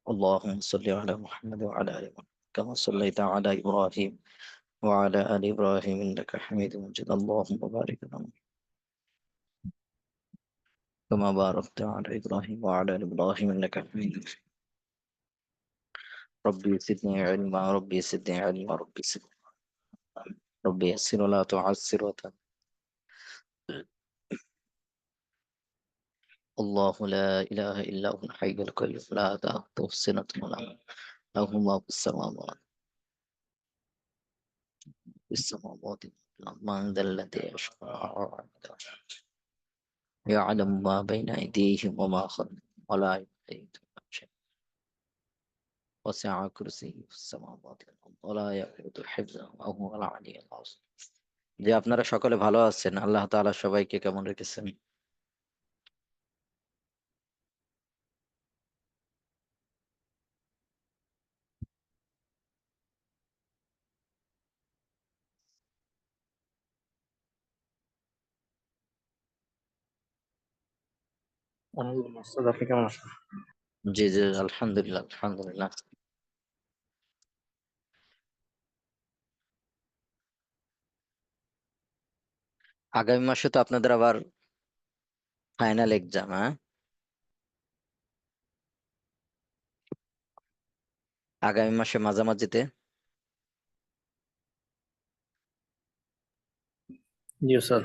اللهم صل على محمد وعلى آل محمد كما صليت على إبراهيم وعلى آل إبراهيم إنك حميد مجيد اللهم بارك على محمد كما باركت على إبراهيم وعلى آل إبراهيم إنك حميد مجيد ربي زدني علما ربي زدني علما ربي زدني ربي يسر ولا تعسر الله لا إله إلا هو الحي القيوم لا تأخذه سنة ولا نوم له ما في السماوات والأرض من ذا الذي يشفع عنده يعلم ما بين أيديهم وما خلفهم ولا يحيطون بشيء وسع كرسيه السماوات والأرض ولا يؤوده حفظهما وهو العلي العظيم যে আপনারা সকলে ভালো আছেন আল্লাহ তাআলা সবাইকে কেমন রেখেছেন আলহামদুলিল্লাহ ওস্তাদ, আপনি কেমন আছেন? জি জি আলহামদুলিল্লাহ আলহামদুলিল্লাহ আগামী মাসে তো আপনাদের আবার ফাইনাল এক্সাম হ্যাঁ আগামী মাসে মাঝামাঝিতে জি ওস্তাদ।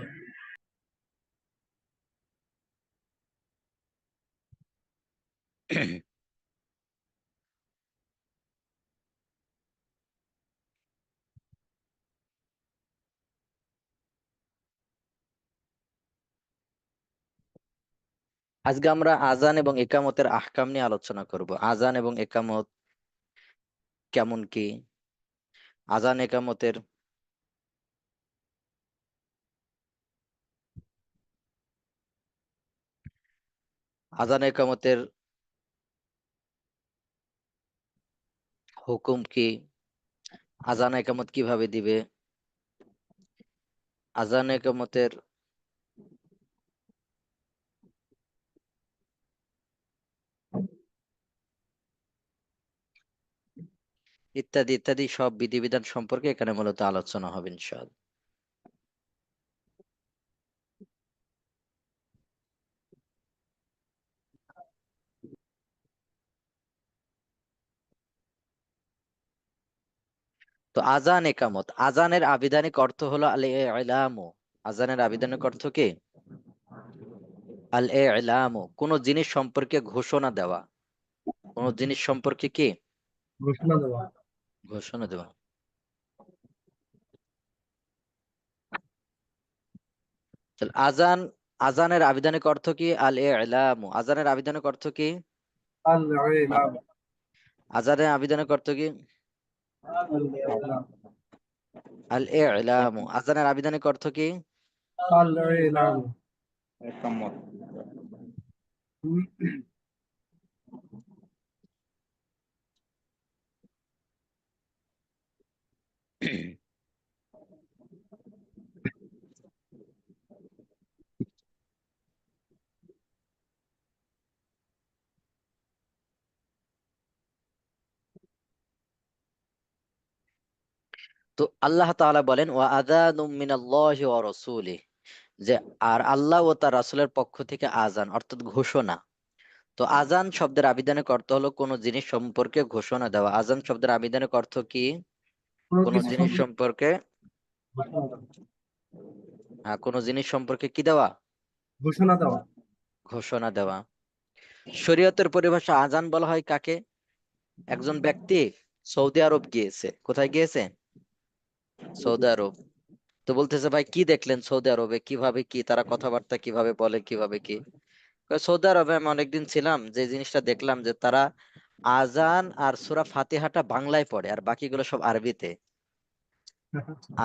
আজকে আমরা আজান এবং একামতের আহকাম নিয়ে আলোচনা করব আজান এবং একামত কেমন কি আজান একামতের আজান একামতের হুকুম কি আজান একামত কিভাবে দিবে আজান একামতের ইত্যাদি ইত্যাদি সব বিধিবিধান সম্পর্কে এখানে মূলত আলোচনা হবে ইনশাআল্লাহ তো আজান একামত আজানের আবিধানিক অর্থ হলো আল ইলামু আজানের আবিধানিক অর্থ কি আল ইলামু কোন জিনিস সম্পর্কে ঘোষণা দেওয়া কোন জিনিস সম্পর্কে কি ঘোষণা দেওয়া। ঘোষণা দেওয়া তাহলে আজানের আবিধানিক অর্থ কি আল ইলামু আজানের আবিধানিক অর্থ কি আল-ইলাম। আজানের আবিধানিক অর্থ কি আল-ইলাম। আল ইলামু আজানের আবিধানিক অর্থ কি আল-ইলাম। একামত। তো আল্লাহ তাআলা বলেন ওয়া আযানুম মিনাল্লাহি ওয়া রাসূলিহি যে আর আল্লাহ ও তার রাসূলের পক্ষ থেকে আজান অর্থাৎ ঘোষণা তো আজান শব্দের আবিধানিক অর্থ হলো কোন জিনিস সম্পর্কে ঘোষণা দেওয়া আজান শব্দের আবিধানিক অর্থ কি কোনো কোন কিছু জিনিস সম্পর্কে সম্পর্কে ঘোষণা দেওয়া। কোন জিনিস সম্পর্কে কি দেওয়া ঘোষণা দেওয়া। ঘোষণা দেওয়া শরীয়তের পরিভাষা আজান বলা হয় কাকে একজন ব্যক্তি সৌদি আরব গিয়েছে কোথায় গিয়েছে সৌদি আরব তো বলতেছে ভাই কি দেখলেন সৌদি আরবে কিভাবে কি তারা কথাবার্তা কিভাবে বলে কিভাবে কি সৌদি আরবে আমি অনেকদিন ছিলাম যে জিনিসটা দেখলাম যে তারা আজান আর সূরা ফাতিহাটা বাংলায় পড়ে আর বাকিগুলো সব আরবিতে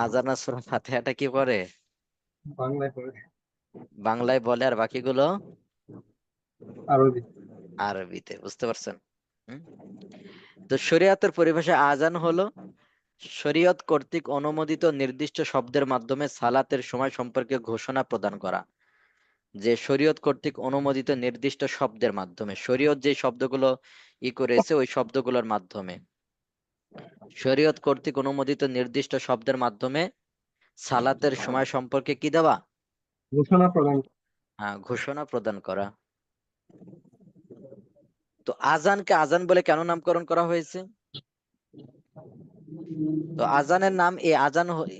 আজান আর সূরা ফাতিহাটা কি পড়ে বাংলায় পড়ে। বাংলায় বলে আর বাকিগুলো আরবি। আরবিতে বুঝতে পারছেন হুম? তো শরিয়াতের পরিভাষায় আজান হলো শরীয়ত কর্তৃক অনুমোদিত নির্দিষ্ট শব্দের মাধ্যমে সালাতের সময় সম্পর্কে ঘোষণা প্রদান করা যে শরীয়ত কর্তৃক অনুমোদিত নির্দিষ্ট শব্দের মাধ্যমে, শরীয়ত যে শব্দগুলো করেছে ওই শব্দগুলোর মাধ্যমে, শরীয়ত কর্তৃক অনুমোদিত নির্দিষ্ট শব্দের মাধ্যমে সালাতের সময় সম্পর্কে কি দেওয়া? ঘোষণা প্রদান। হ্যাঁ, ঘোষণা প্রদান করা। তো আজানকে আজান বলে কেন নামকরণ করা হয়েছে? তো আজানের নাম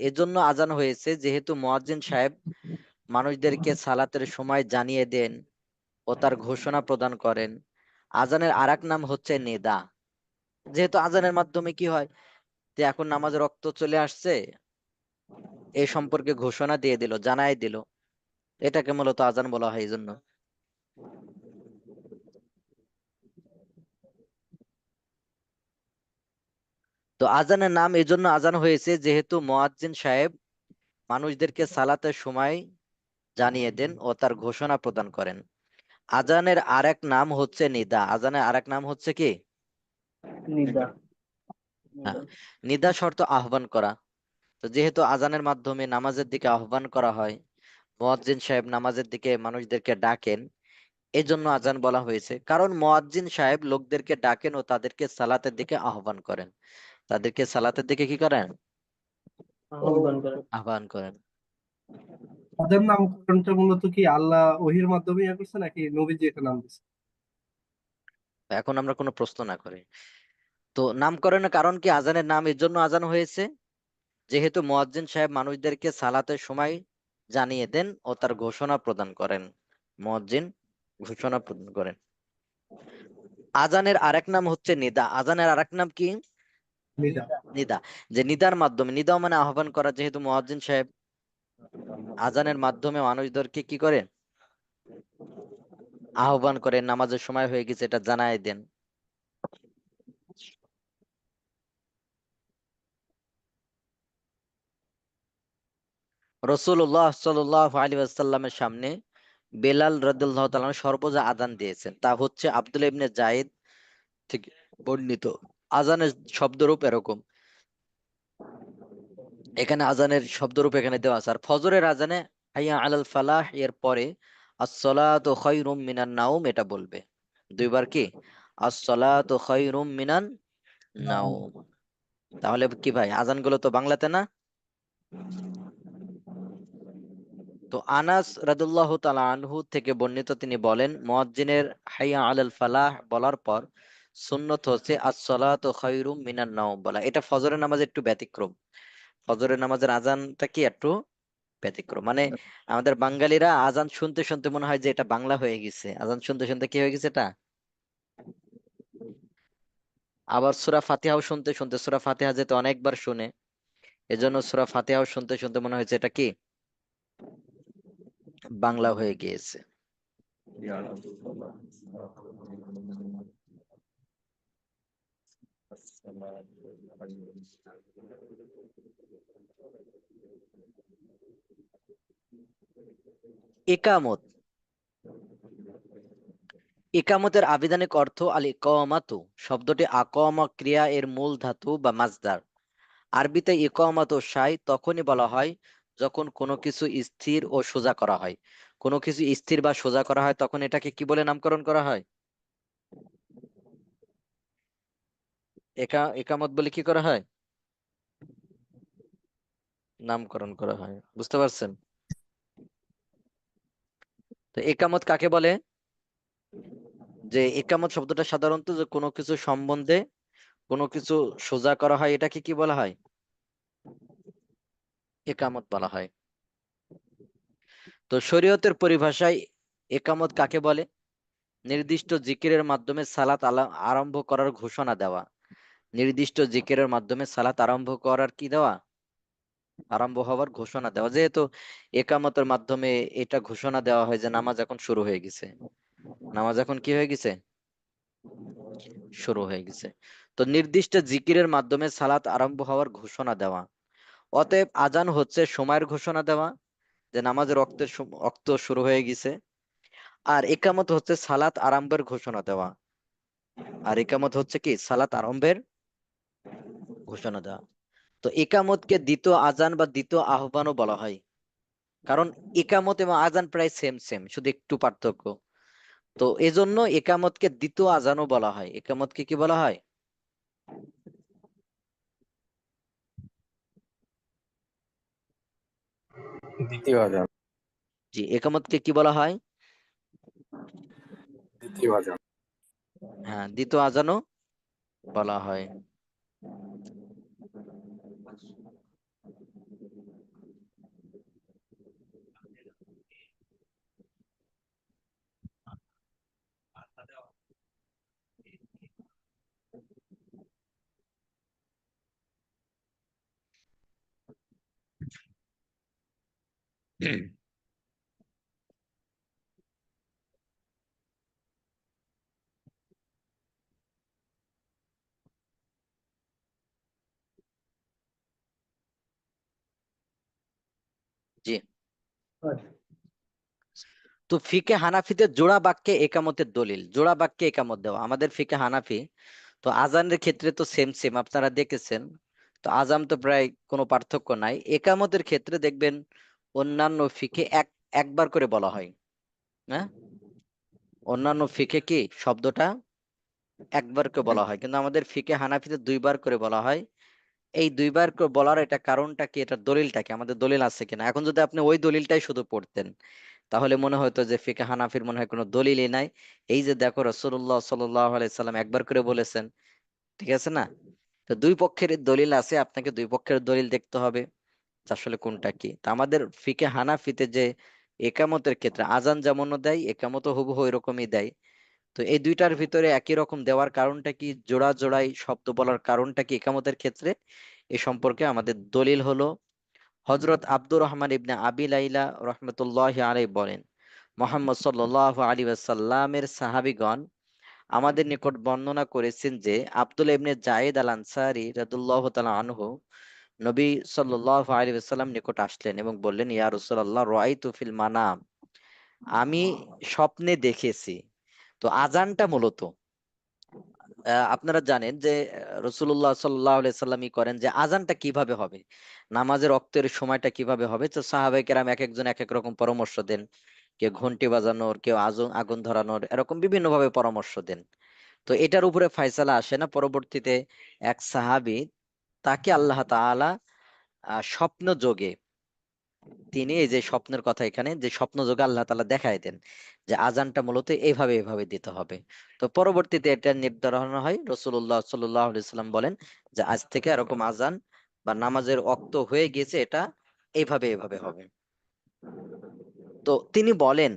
এজন্য আজান হয়েছে যেহেতু মুয়াজ্জিন সাহেব মানুষদেরকে সালাতের সময় জানিয়ে দেন ও তার ঘোষণা প্রদান করেন। আজানের আরেক নাম হচ্ছে নেদা। যেহেতু আজানের মাধ্যমে কি হয়, যে এখন নামাজের রক্ত চলে আসছে, এই সম্পর্কে ঘোষণা দিয়ে দিল, জানাই দিল, এটাকে মূলত আজান বলা হয় এই জন্য। তো আজানের নাম এজন্য আজান হয়েছে যেহেতু মুয়াজ্জিন সাহেব মানুষদেরকে সালাতের সময় জানিয়ে দেন ও তার ঘোষণা প্রদান করেন। আজানের আরেক নাম হচ্ছে নিদা। আজানের আরেক নাম হচ্ছে কি? নিদা। হ্যাঁ, নিদা শর্ত আহ্বান করা। তো যেহেতু আজানের মাধ্যমে নামাজের দিকে আহ্বান করা হয়, মুয়াজ্জিন সাহেব নামাজের দিকে মানুষদেরকে ডাকেন, এজন্য আজান বলা হয়েছে। কারণ মুয়াজ্জিন সাহেব লোকদেরকে ডাকেন ও তাদেরকে সালাতের দিকে আহ্বান করেন। তাদেরকে সালাতের দিকে কি করেন? আহ্বান করে। আহ্বান করেন। তাদের নামকরণটা মূলত কি আল্লাহ ওহির মাধ্যমে করছে নাকি নবীজি এটা নাম দিচ্ছে? এখন আমরা কোনো প্রশ্ন না করি। তো নামকরণের কারণ কি? আজানের নাম এর জন্য আজান হয়েছে যেহেতু মুয়াজ্জিন সাহেব মানুষদেরকে সালাতের সময় জানিয়ে দেন ও তার ঘোষণা প্রদান করেন। মুয়াজ্জিন ঘোষণা প্রদান করেন। আজানের আরেক নাম হচ্ছে নিদা। আজানের আরেক নাম কি? নিদা। নিদা। যে নিদার মাধ্যমে, নিদা মানে আহ্বান করা, যেহেতু মুয়াজ্জিন সাহেব আজানের মাধ্যমে মানুষদেরকে কি করেন? আহ্বান করেন, নামাজের সময় হয়ে গেছে এটা জানায় দেন। রাসূলুল্লাহ সাল্লাল্লাহু আলাইহি ওয়াসাল্লামের সামনে বেলাল রাদিয়াল্লাহু তাআলা সর্বজা আজান দিয়েছেন। তা হচ্ছে আব্দুল্লাহ ইবনে জায়েদ থেকে বর্ণিত। আজানের শব্দরূপ এরকম, এখানে আজানের শব্দরূপ এখানে দেওয়া আছে। আর ফজরের আজানে হাইয়া আলাল ফালাহ এর পরে আসসালাতু খায়রুম মিনান নাউম এটা বলবে। দুইবার কি? আসসালাতু খায়রুম মিনান নাউম। তাহলে কি ভাই, আজানগুলো তো বাংলাতে না? তো আনাস রাদিয়াল্লাহু তাআলা আনহু থেকে বর্ণিত, তিনি বলেন মুয়াজ্জিনের হাইয়া আলাল ফালাহ বলার পর সুন্নত হচ্ছে আসসালাতু খায়রুম মিনান নাওম বলা। এটা ফজরের নামাজে একটু ব্যতিক্রম। ফজরের নামাজের আজানটা কি একটু ব্যতিক্রম, মানে আমাদের বাঙালিরা আজান শুনতে শুনতে মনে হয় যে এটা বাংলা হয়ে গেছে, আজান শুনতে শুনতে কি হয়ে গেছে এটা। আবার সূরা ফাতিহাও শুনতে শুনতে, সূরা ফাতিহা যেতে অনেকবার শুনে, এজন্য সূরা ফাতিহাও শুনতে শুনতে মনে হয়েছে এটা কি বাংলা হয়ে গিয়েছে। ইকামত। ইকামতের আবিধানিক অর্থ আল ইকামাতু। শব্দটি আকমা ক্রিয়া এর মূল ধাতু বা মাজদার। আরবিতে ইকামাতু শাই তখনই বলা হয় যখন কোনো কিছু স্থির ও সোজা করা হয়। কোনো কিছু স্থির বা সোজা করা হয় তখন এটাকে কি বলে নামকরণ করা হয়? একামত বলে কি করা হয়? নামকরণ করা হয়। বুঝতে পারছেন? তো একামত কাকে বলে? যে একামত শব্দটা সাধারণত যে কোনো কিছু সম্বন্ধে কোনো কিছু সোজা করা হয় এটাকে কি বলা হয়? একামত বলা হয়। তো শরীয়তের পরিভাষায় একামত কাকে বলে? নির্দিষ্ট জিকিরের মাধ্যমে আরম্ভ করার ঘোষণা দেওয়া। নির্দিষ্ট জিকিরের মাধ্যমে সালাত আরম্ভ করার কি দেওয়া? আরম্ভ হওয়ার ঘোষণা দেওয়া। যেহেতু একামতের মাধ্যমে এটা ঘোষণা দেওয়া হয় যে নামাজ এখন শুরু হয়ে গেছে, নামাজ এখন কি হয়ে গেছে? শুরু হয়ে গেছে। তো নির্দিষ্ট জিকিরের মাধ্যমে সালাত আরম্ভ হওয়ার ঘোষণা দেওয়া। অতএব আজান হচ্ছে সময়ের ঘোষণা দেওয়া, যে নামাজের রক্ত শুরু হয়ে গেছে। আর একামত হচ্ছে সালাত আরম্ভের ঘোষণা দেওয়া। আর একামত হচ্ছে কি সালাত আরম্ভের ঘোষণা দেওয়া। তো একামতকে দ্বিতীয় আজান বা দ্বিতীয় আহ্বানও বলা হয়। কারণ ইকামত এবং আজান প্রায় সেম সেম, শুধু একটু পার্থক্য। তো এজন্য একামতকে দ্বিতীয় আজানও বলা হয়। একামতকে কি বলা হয়? দ্বিতীয় আজান। জি, একামতকে কি বলা হয়? দ্বিতীয় আজান। হ্যাঁ, দ্বিতীয় আজানও বলা হয়। জি। তো ফিকে হানাফিতে জোড়া বাক্যে একামতের দলিল, জোড়া বাক্যে একামত দেওয়া। আমাদের ফিকে হানাফি তো আজানের ক্ষেত্রে তো সেম সেম আপনারা দেখেছেন। তো আজান তো প্রায় কোনো পার্থক্য নাই। একামতের ক্ষেত্রে দেখবেন অন্যান্য ফিকে একবার করে বলা হয়। হ্যাঁ, অন্যান্য ফিকে কি শব্দটা একবার করে বলা হয়, কিন্তু আমাদের ফিকে হানাফিতে দুইবার করে বলা হয়। এই দুইবার করে বলার এটা কারণটা কি, এটা দলিলটা কি, আমাদের দলিল আছে কিনা। এখন যদি আপনি ওই দলিলটাই শুধু পড়তেন তাহলে মনে হতো যে ফিকে হানাফির মনে হয় কোনো দলিলই নাই। এই যে দেখো রাসূলুল্লাহ সাল্লাল্লাহু আলাইহি সাল্লাম একবার করে বলেছেন, ঠিক আছে না? তো দুই পক্ষের দলিল আছে, আপনাকে দুই পক্ষের দলিল দেখতে হবে যে আসলে কোনটা কি। তা আমাদের ফিকে হানাফিতে যে একামতের ক্ষেত্রে আজান যেমন দেয়, একামতও হুবহু এরকমই দেয়। তো এই দুইটার ভিতরে একই রকম দেওয়ার কারণটা কি, জোড়া জোড়াই শব্দ বলার কারণটা কি একামতের ক্ষেত্রে, এ সম্পর্কে আমাদের দলিল হলো হযরত আব্দুর রহমান ইবনে আবি লাইলা রাহমাতুল্লাহি আলাইহি বলেন, মুহাম্মদ সাল্লাল্লাহু আলাইহি ওয়াসাল্লামের সাহাবীগণ আমাদের নিকট বর্ণনা করেছেন যে আব্দুল্লাহ ইবনে জায়েদ আল আনসারী রাদিয়াল্লাহু তাআলা আনহু নবী সাল্লাল্লাহু আলাইহি ওয়াসাল্লাম নিকট আসলেন এবং বললেন, ইয়া রাসূলুল্লাহ রাআইতু ফিল মানাম, আমি স্বপ্নে দেখেছি। তো আজানটা মূলত আপনারা জানেন যে রাসূলুল্লাহ সাল্লাল্লাহু আলাইহি সাল্লাম করেন যে আজানটা কিভাবে হবে, নামাজের ওয়াক্তের সময়টা কিভাবে হবে। তো সাহাবায়ে কেরাম এক একজন এক এক রকম পরামর্শ দেন। কেউ ঘন্টি বাজানোর, কেউ আগুন আগুন ধরানোর, এরকম বিভিন্ন ভাবে পরামর্শ দেন। তো এটার উপরে ফয়সালা আসে না। পরবর্তীতে এক সাহাবী, তাকে আল্লাহ তাআলা স্বপ্ন যোগে, তিনি এই যে স্বপ্নের কথা, এখানে যে স্বপ্ন যোগে আল্লাহ তাআলা দেখায় দেন যে আজানটা মূলত এইভাবে এইভাবে দিতে হবে। তো পরবর্তীতে এটা নির্ধারণ হয়, রাসূলুল্লাহ সাল্লাল্লাহু আলাইহি সাল্লাম বলেন যে আজ থেকে এরকম আজান বা নামাজের ওয়াক্ত হয়ে গিয়েছে, এটা এইভাবে এইভাবে হবে। তো তিনি বলেন,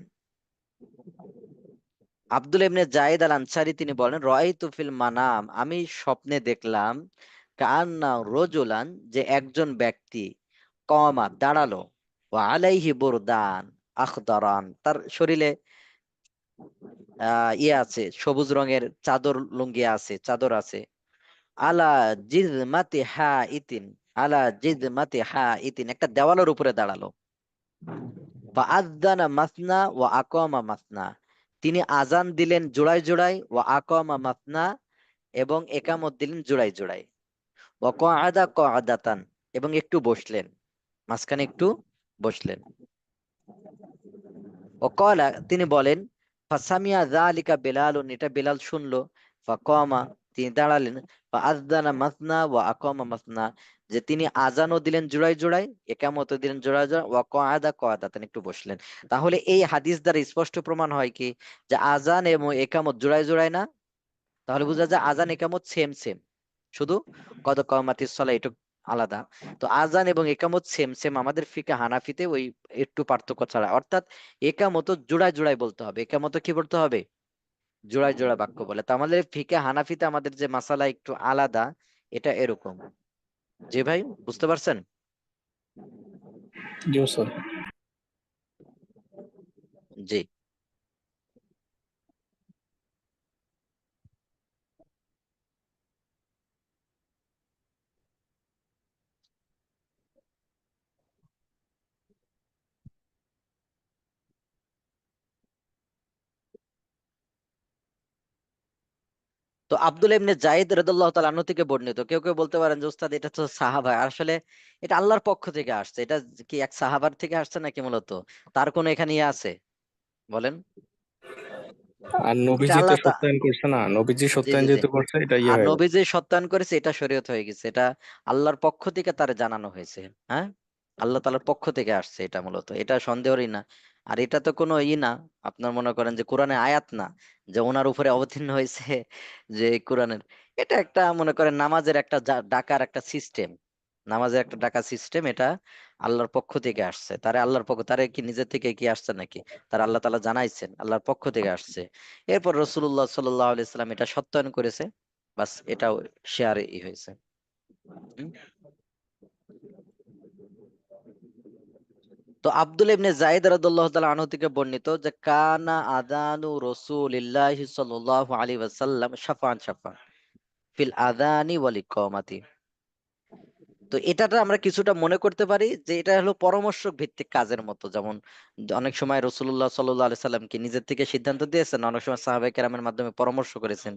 আব্দুল ইবনে জায়েদ আল আনসারী তিনি বলেন, রাআইতু ফিল মানাম, আমি স্বপ্নে দেখলাম, কান্না রজুলান, যে একজন ব্যক্তি, কমা দাঁড়ালো, ওয়া আলাইহি বুরদান আখদারান, তার শরীরে ইয়ে আছে, সবুজ রঙের চাদর, লুঙ্গি আছে, চাদর আছে। আলা জিজমাতি হা ইতিন, আলা জিজমাতি হা ইতিন, একটা দেওয়ালের উপরে দাঁড়ালো। ফাআযানা মাসনা ওয়া আকামা মাসনা, তিনি আজান দিলেন জোড়ায় জোড়ায়, ওয়া আকামা মাসনা, এবং একামত দিলেন জোড়ায় জোড়ায়, ওয়া কআদা কআদাতান, এবং একটু বসলেন, মাঝখানে একটু বসলেন। ওয়াকালা, তিনি বলেন, ফাসামিয়া যালিকা বেলালুন, এটা বেলাল শুনলো। ফাকামা, তিনি দাঁড়ালেন। ফাআযানা মাসনা ওয়া আকামা মাসনা, যে তিনি আজানও দিলেন জোড়ায় জোড়ায়, একামতও দিলেন জোড়ায় জোড়ায়, ওয়া কআদা কআদাতান, একটু বসলেন। তাহলে এই হাদিস দ্বারা স্পষ্ট প্রমাণ হয় কি, যে আজান এবং একামত জোড়ায় জোড়ায় না। তাহলে বোঝা যায় আজান একামত সেম সেম, শুধু কদ কামাতিস সালাহ একটু আলাদা। তো আজান এবং একামত সেম সেম আমাদের ফিকে হানাফিতে, ওই একটু পার্থক্য ছাড়া। অর্থাৎ একামত জোড়ায় জোড়ায় বলতে হবে, একামত কি বলতে হবে, জোড়ায় জোড়ায় বাক্য বলে। তো আমাদের ফিকে হানাফিতে আমাদের যে মাসালা একটু আলাদা, এটা এরকম। জি ভাই, বুঝতে পারছেন? জি স্যার। জি। তো আব্দুল ইবনে জায়েদ রাদিয়াল্লাহু তাআলা আনহু থেকে বর্ণিত, কেউ কেউ বলতে পারেন যে উস্তাদ এটা তো সাহাবা, আসলে এটা আল্লাহর পক্ষ থেকে আসছে। এটা কি এক সাহাবার থেকে আসছে নাকি মূলত তার কোনো এখানে ইয়ে আছে বলেন? আর এটা নবীজি তো আল্লাহ তা সত্যায়ন করছে না, নবীজি জি সত্যায়ন জি জি। যেহেতু করছে এটা ইয়ে আর হয়ে নবী গেছে। যে সত্যায়ন করেছে এটা শরীয়ত হয়ে গেছে, এটা আল্লাহর পক্ষ থেকে তারে জানানো হয়েছে। হ্যাঁ, আল্লাহ তাআলার পক্ষ থেকে আসছে এটা মূলত, এটা সন্দেহরই না। আর এটা তো কোনো না, আপনার মনে করেন যে কোরআনে আয়াত না যে ওনার উপরে অবতীর্ণ হয়েছে যে কোরআনের। এটা একটা মনে করেন নামাজের একটা ডাকার একটা সিস্টেম, নামাজের একটা ডাকা সিস্টেম। এটা আল্লাহর পক্ষ থেকে আসছে, তারে আল্লাহর পক্ষ, তারে কি নিজের থেকে কি আসছে নাকি? তার আল্লাহ তাআলা জানাইছেন, আল্লাহর পক্ষ থেকে আসছে। এরপর রাসূলুল্লাহ সাল্লাল্লাহু আলাইহি সাল্লাম এটা সত্যায়ন করেছে, বাস এটাও শেয়ারে হয়েছে। হুম? তো আব্দুল ইবনে জায়েদ রাদিয়াল্লাহু তাআলা আনহু থেকে বর্ণিত যে কানা আযানু রাসূলিল্লাহি সাল্লাল্লাহু আলাইহি ওয়াসাল্লাম শাফাআন শাফাআন ফিল আযানি ওয়াল ইকামাতি। তো এটাতে আমরা কিছুটা মনে করতে পারি যে এটা হলো পরামর্শ ভিত্তিক কাজের মতো। যেমন অনেক সময় রাসূলুল্লাহ সাল্লাল্লাহু আলাইহি সাল্লাম কি নিজের থেকে সিদ্ধান্ত দিয়েছেন, অনেক সময় সাহাবায়ে কেরামের মাধ্যমে পরামর্শ করেছেন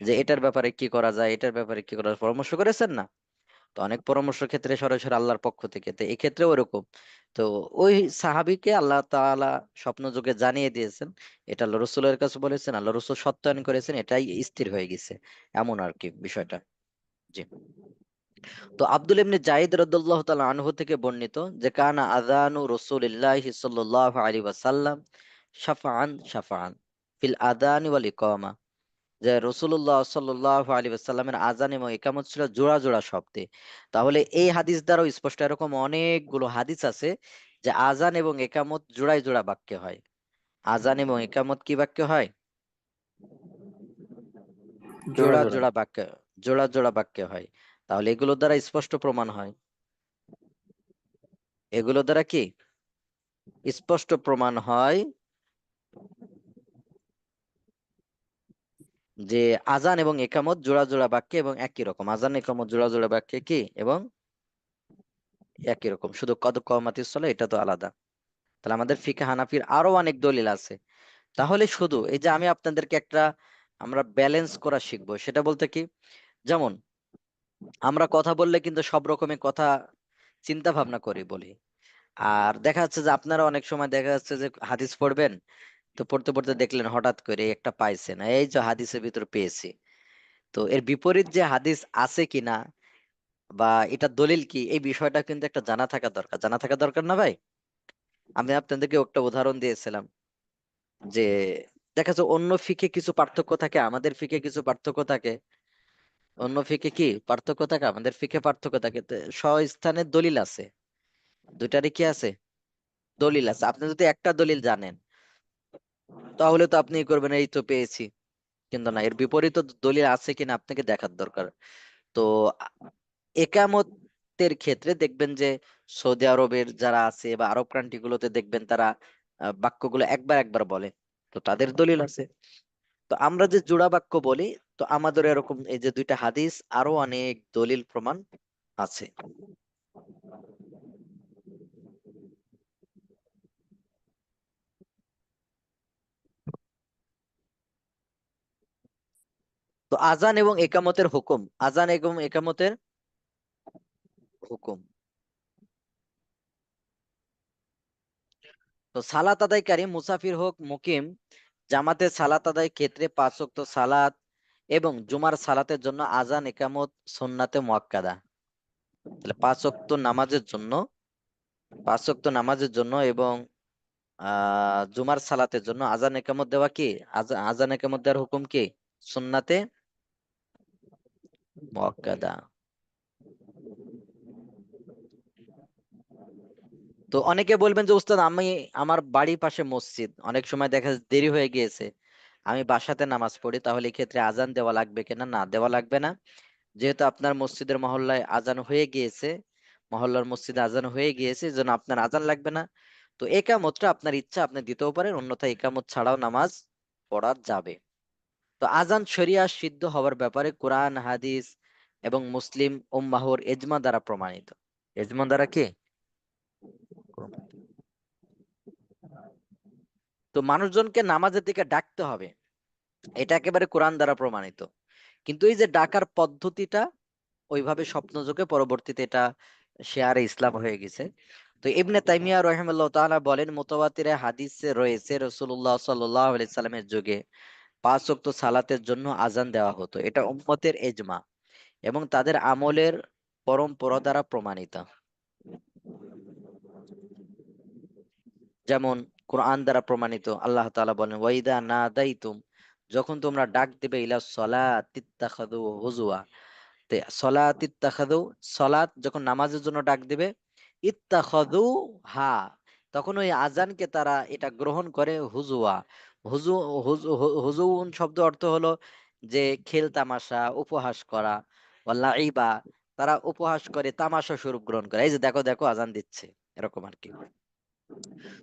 যে এটার ব্যাপারে কি করা যায়, এটার ব্যাপারে কি করা যায়, পরামর্শ করেছেন না? তো অনেক পরামর্শ ক্ষেত্রে সরাসরি আল্লাহর পক্ষ থেকে, তো এই ক্ষেত্রেও এরকম। তো ওই সাহাবীকে আল্লাহ তাআলা স্বপ্ন যোগে জানিয়ে দিয়েছেন, এটা আল্লাহ রসুলের কাছে বলেছেন, আল্লাহ রসুল সত্যায়ন করেছেন, এটাই স্থির হয়ে গেছে, এমন আর কি বিষয়টা। জি। তো আব্দুল ইবনে জায়েদ রাদিয়াল্লাহু তাআলা আনহু থেকে বর্ণিত যে কানা আযানু রাসূলিল্লাহি সাল্লাল্লাহু আলাইহি ওয়াসাল্লাম শাফাআন শাফাআন ফিল আযানি ওয়াল ইকামা, যে রাসূলুল্লাহ সাল্লাল্লাহু আলাইহি ওয়াসাল্লামের আযান এবং ইকামত ছিল জোড়া জোড়া শব্দে। তাহলে এই হাদিস দ্বারাও স্পষ্ট এরকম অনেকগুলো হাদিস আছে যে আযান এবং ইকামত জোড়ায় জোড়া বাক্যে হয়। আযান এবং ইকামত কি বাক্যে হয়? জোড়া জোড়া জোড়া। জোড়া বাক্যে, জোড়া জোড়া বাক্যে হয়। তাহলে এগুলোর দ্বারা স্পষ্ট প্রমাণ হয়, এগুলো দ্বারা কি স্পষ্ট প্রমাণ হয় যে আজান এবং একামত জোড়া জোড়া বাক্যে এবং একই রকম। আজান একামত জোড়া জোড়া বাক্যে কি এবং একই রকম, শুধু কদ কওমাতিস সালাহ এটা তো আলাদা। তাহলে আমাদের ফিকহে হানাফির আরো অনেক দলিল আছে। তাহলে শুধু এই যে আমি আপনাদেরকে একটা, আমরা ব্যালেন্স করা শিখবো, সেটা বলতে কি, যেমন আমরা কথা বললে কিন্তু সব রকমের কথা চিন্তা ভাবনা করি বলি। আর দেখা যাচ্ছে যে আপনারা অনেক সময় দেখা যাচ্ছে যে হাদিস পড়বেন, তো পড়তে পড়তে দেখলেন হঠাৎ করে একটা পাইছেন, এই যে হাদিসের ভিতর পেয়েছি। তো এর বিপরীত যে হাদিস আছে কিনা বা এটা দলিল কি, এই বিষয়টা কিন্তু একটা জানা থাকা দরকার, জানা থাকা দরকার না ভাই? আমি আপনাদেরকে একটা উদাহরণ দিয়েছিলাম যে দেখা যাচ্ছে অন্য ফিকে কিছু পার্থক্য থাকে, আমাদের ফিকে কিছু পার্থক্য থাকে। অন্য ফিকে কি পার্থক্য থাকে, আমাদের ফিকে পার্থক্য থাকে। তো স্বস্থানের দলিল আছে, দুইটারই কি আছে, দলিল আছে। আপনি যদি একটা দলিল জানেন তাহলে তো আপনি করবেন এই তো পেয়েছি, কিন্তু না, এর বিপরীত দলিল আছে কিনা আপনাকে দেখার দরকার। তো একামতের ক্ষেত্রে দেখবেন যে সৌদি আরবের যারা আছে বা আরব কান্ট্রি গুলোতে দেখবেন তারা বাক্যগুলো একবার একবার বলে, তো তাদের দলিল আছে। তো আমরা যে জোড়া বাক্য বলি, তো আমাদের এরকম এই যে দুইটা হাদিস আরো অনেক দলিল প্রমাণ আছে। তো আজান এবং একামতের হুকুম, আজান এবং একামতের হুকুম। তো সালাত আদায়কারী মুসাফির হোক মুকিম, জামাতে সালাত আদায় ক্ষেত্রে 5 ওয়াক্ত সালাত এবং জুমার সালাতের জন্য আজান একামত সুন্নাতে মুআক্কাদা। তাহলে 5 ওয়াক্ত নামাজের জন্য, 5 ওয়াক্ত নামাজের জন্য এবং জুমার সালাতের জন্য আজান একামত দেওয়া কি, আজান একামত দেওয়ার হুকুম কি সুন্নাতে মুআক্কাদা। তো অনেকে বলবেন যে উস্তাদ আমি, আমার বাড়ির পাশে মসজিদ, অনেক সময় দেখা যায় দেরি হয়ে গিয়েছে, আমি বাসাতে নামাজ পড়ি, তাহলে এই ক্ষেত্রে আজান দেওয়া লাগবে কিনা? না, দেওয়া লাগবে না। যেহেতু আপনার মসজিদের মহল্লায় আজান হয়ে গিয়েছে, মহল্লার মসজিদে আজান হয়ে গিয়েছে, এই জন্য আপনার আজান লাগবে না। তো একামতটা আপনার ইচ্ছা, আপনি দিতেও পারেন, অন্যথায় একামত ছাড়াও নামাজ পড়া যাবে। তো আজান শরিয়া সিদ্ধ হওয়ার ব্যাপারে কোরআন হাদিস এবং মুসলিম উম্মাহর এজমা দ্বারা প্রমাণিত। এজমা দ্বারা কি? তো মানুষজনকে নামাজের দিকে ডাকতে হবে, এটা একেবারে কোরআন দ্বারা প্রমাণিত। কিন্তু এই যে ডাকার পদ্ধতিটা ওইভাবে স্বপ্নযোগে পরবর্তীতে এটা শেয়ারে ইসলাম হয়ে গেছে। তো ইবনে তাইমিয়া রাহিমাহুল্লাহ তাআলা বলেন, মুতাওয়াতিরে হাদিসে রয়েছে রাসূলুল্লাহ সাল্লাল্লাহু আলাইহি সাল্লামের যুগে 5 ওয়াক্ত সালাতের জন্য আজান দেওয়া হতো। এটা উম্মতের ইজমা এবং তাদের আমলের পরম্পরা দ্বারা প্রমাণিত। যেমন কোরআন দ্বারা প্রমাণিত, আল্লাহ তাআলা বলেন, ওয়াইদা নাদাইতুম, যখন তোমরা ডাক দিবে, ইলা সলাত ইত্তাখাযু হুজুয়া, তে সলাত ইত্তাখাযু, সলাত যখন নামাজের জন্য ডাক দিবে, ইত্তাখাযু হা, তখন ওই আজানকে তারা এটা গ্রহণ করে হুজুয়া। হুজু হুজুন শব্দ অর্থ হলো যে খেল তামাশা, উপহাস করা, ওয়া লাইবা, তারা উপহাস করে, তামাশা স্বরূপ গ্রহণ করে, এই যে দেখো দেখো আজান দিচ্ছে, এরকম আর কি।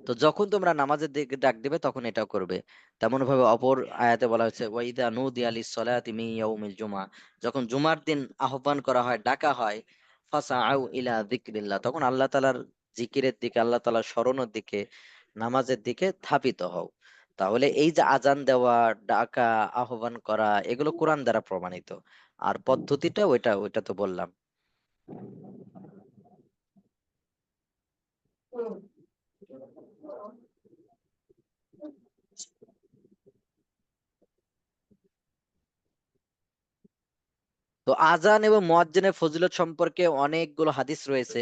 তো যখন তোমরা নামাজের দিকে ডাক দিবে তখন এটাও করবে। তেমন ভাবে অপর আয়াতে বলা হয়েছে, ওয়াইদা নুদিয়া লিস-সালাতি মিন ইয়াউমিল জুমআ, যখন জুমার দিন আহ্বান করা হয়, ডাকা হয়, ফাসআউ ইলা যিকরিল্লাহ, তখন আল্লাহ তাআলার জিকিরের দিকে, আল্লাহ তাআলার স্মরণের দিকে, নামাজের দিকে ধাবিত হও। তাহলে এই যে আজান দেওয়া, ডাকা, আহ্বান করা, এগুলো কোরআন দ্বারা প্রমাণিত। আর পদ্ধতিটা ওইটা ওইটা তো বললাম। তো আজান এবং মুয়াজ্জিনের ফজিলত সম্পর্কে অনেকগুলো হাদিস রয়েছে।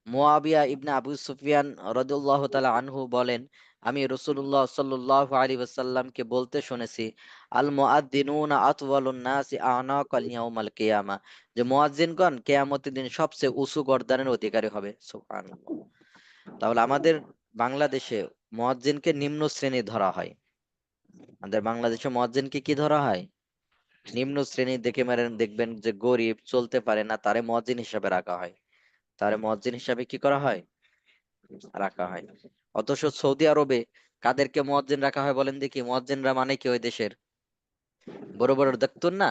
মুয়াবিয়া ইবনে আবু সুফিয়ান রাদিয়াল্লাহু তাআলা আনহু বলেন, আমি রাসূলুল্লাহ সাল্লাল্লাহু আলাইহি ওয়াসাল্লামকে বলতে শুনেছি, আল মুআদ্দিনুনা আতওয়ালুন নাসি আনাকাল ইয়াউমাল কিয়ামা, যে মুয়াজ্জিনগণ কিয়ামতের দিন সবচেয়ে উঁচু গর্দানের অধিকারী হবে। সুবহানাল্লাহ। তাহলে আমাদের বাংলাদেশে মুয়াজ্জিনকে নিম্ন শ্রেণী ধরা হয়। আমাদের বাংলাদেশে মুয়াজ্জিনকে কি ধরা হয়? নিম্ন শ্রেণী দেখে মেরে, দেখবেন যে গরিব, চলতে পারে না, তারে মুয়াজ্জিন হিসাবে রাখা হয়। তারে মুয়াজ্জিন হিসাবে কি করা হয়? রাখা হয়। অথচ সৌদি আরবে কাদেরকে মুয়াজ্জিন রাখা হয় বলেন দেখি? মুয়াজ্জিনরা মানে কি ওই দেশের বড় বড় দেখতুন না?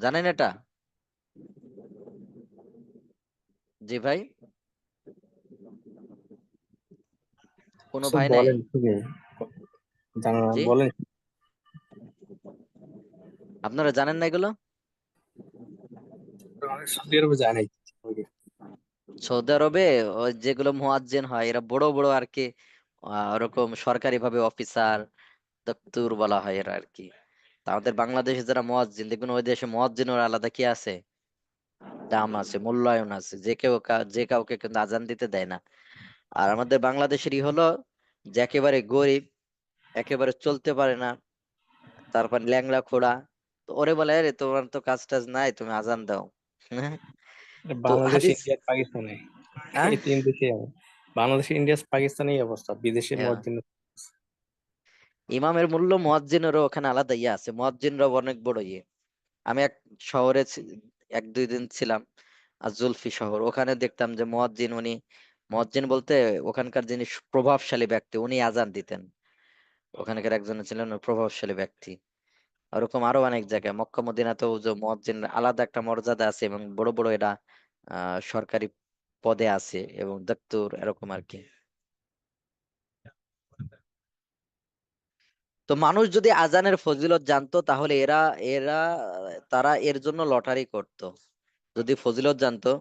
জানেন এটা? জি ভাই, কোনো কিছু ভাই নাই? বলেন তুমি, জানা না, জি, বলেন। আপনারা জানেন না এগুলো? সৌদি আরবে যায় নাই। সৌদি আরবে ওই যেগুলো মুয়াজ্জিন হয়, এরা বড় বড় আর কি, ওরকম সরকারি ভাবে অফিসার, দপ্তর বলা হয় এরা আর কি। তা আমাদের বাংলাদেশে যারা মুয়াজ্জিন, দেখবেন ওই দেশে মুয়াজ্জিনের আলাদা কি আছে, দাম আছে, মূল্যায়ন আছে, যে কেউ যে কাউকে কিন্তু আজান দিতে দেয় না। আর আমাদের বাংলাদেশেরই হলো যে একেবারে গরিব, একেবারে চলতে পারে না, তারপর ল্যাংড়া খোড়া, তো ওরে বলে, আরে তোমার তো কাজ টাজ নাই, তুমি আজান দাও। হ্যাঁ? তো বাংলাদেশ, হাদিস, ইন্ডিয়া, পাকিস্তানে, হ্যাঁ, এই তিন দেশে বাংলাদেশ, ইন্ডিয়া, পাকিস্তানে এই অবস্থা, বিদেশে হ্যাঁ। মুয়াজ্জিন। ইমামের মূল্য মুয়াজ্জিনেরও ওখানে আলাদা ইয়ে আছে, মুয়াজ্জিনরাও অনেক বড় ইয়ে। আমি এক শহরে 1-2 দিন ছিলাম, আর জুলফি শহর, ওখানে দেখতাম যে মুয়াজ্জিন, উনি মুয়াজ্জিন বলতে ওখানকার যিনি প্রভাবশালী ব্যক্তি, উনি আজান দিতেন। ওখানকার একজন ছিলেন প্রভাবশালী ব্যক্তি। ওরকম আরো অনেক জায়গায়, মক্কা মদিনাতেও যে মুয়াজ্জিন আলাদা একটা মর্যাদা আছে, এবং বড় বড় এরা সরকারি পদে আছে এবং দপ্তর, এরকম আর কি। তো মানুষ যদি আজানের ফজিলত জানতো, তাহলে এরা এরা তারা এর জন্য লটারি করত। যদি ফজিলত জানতো,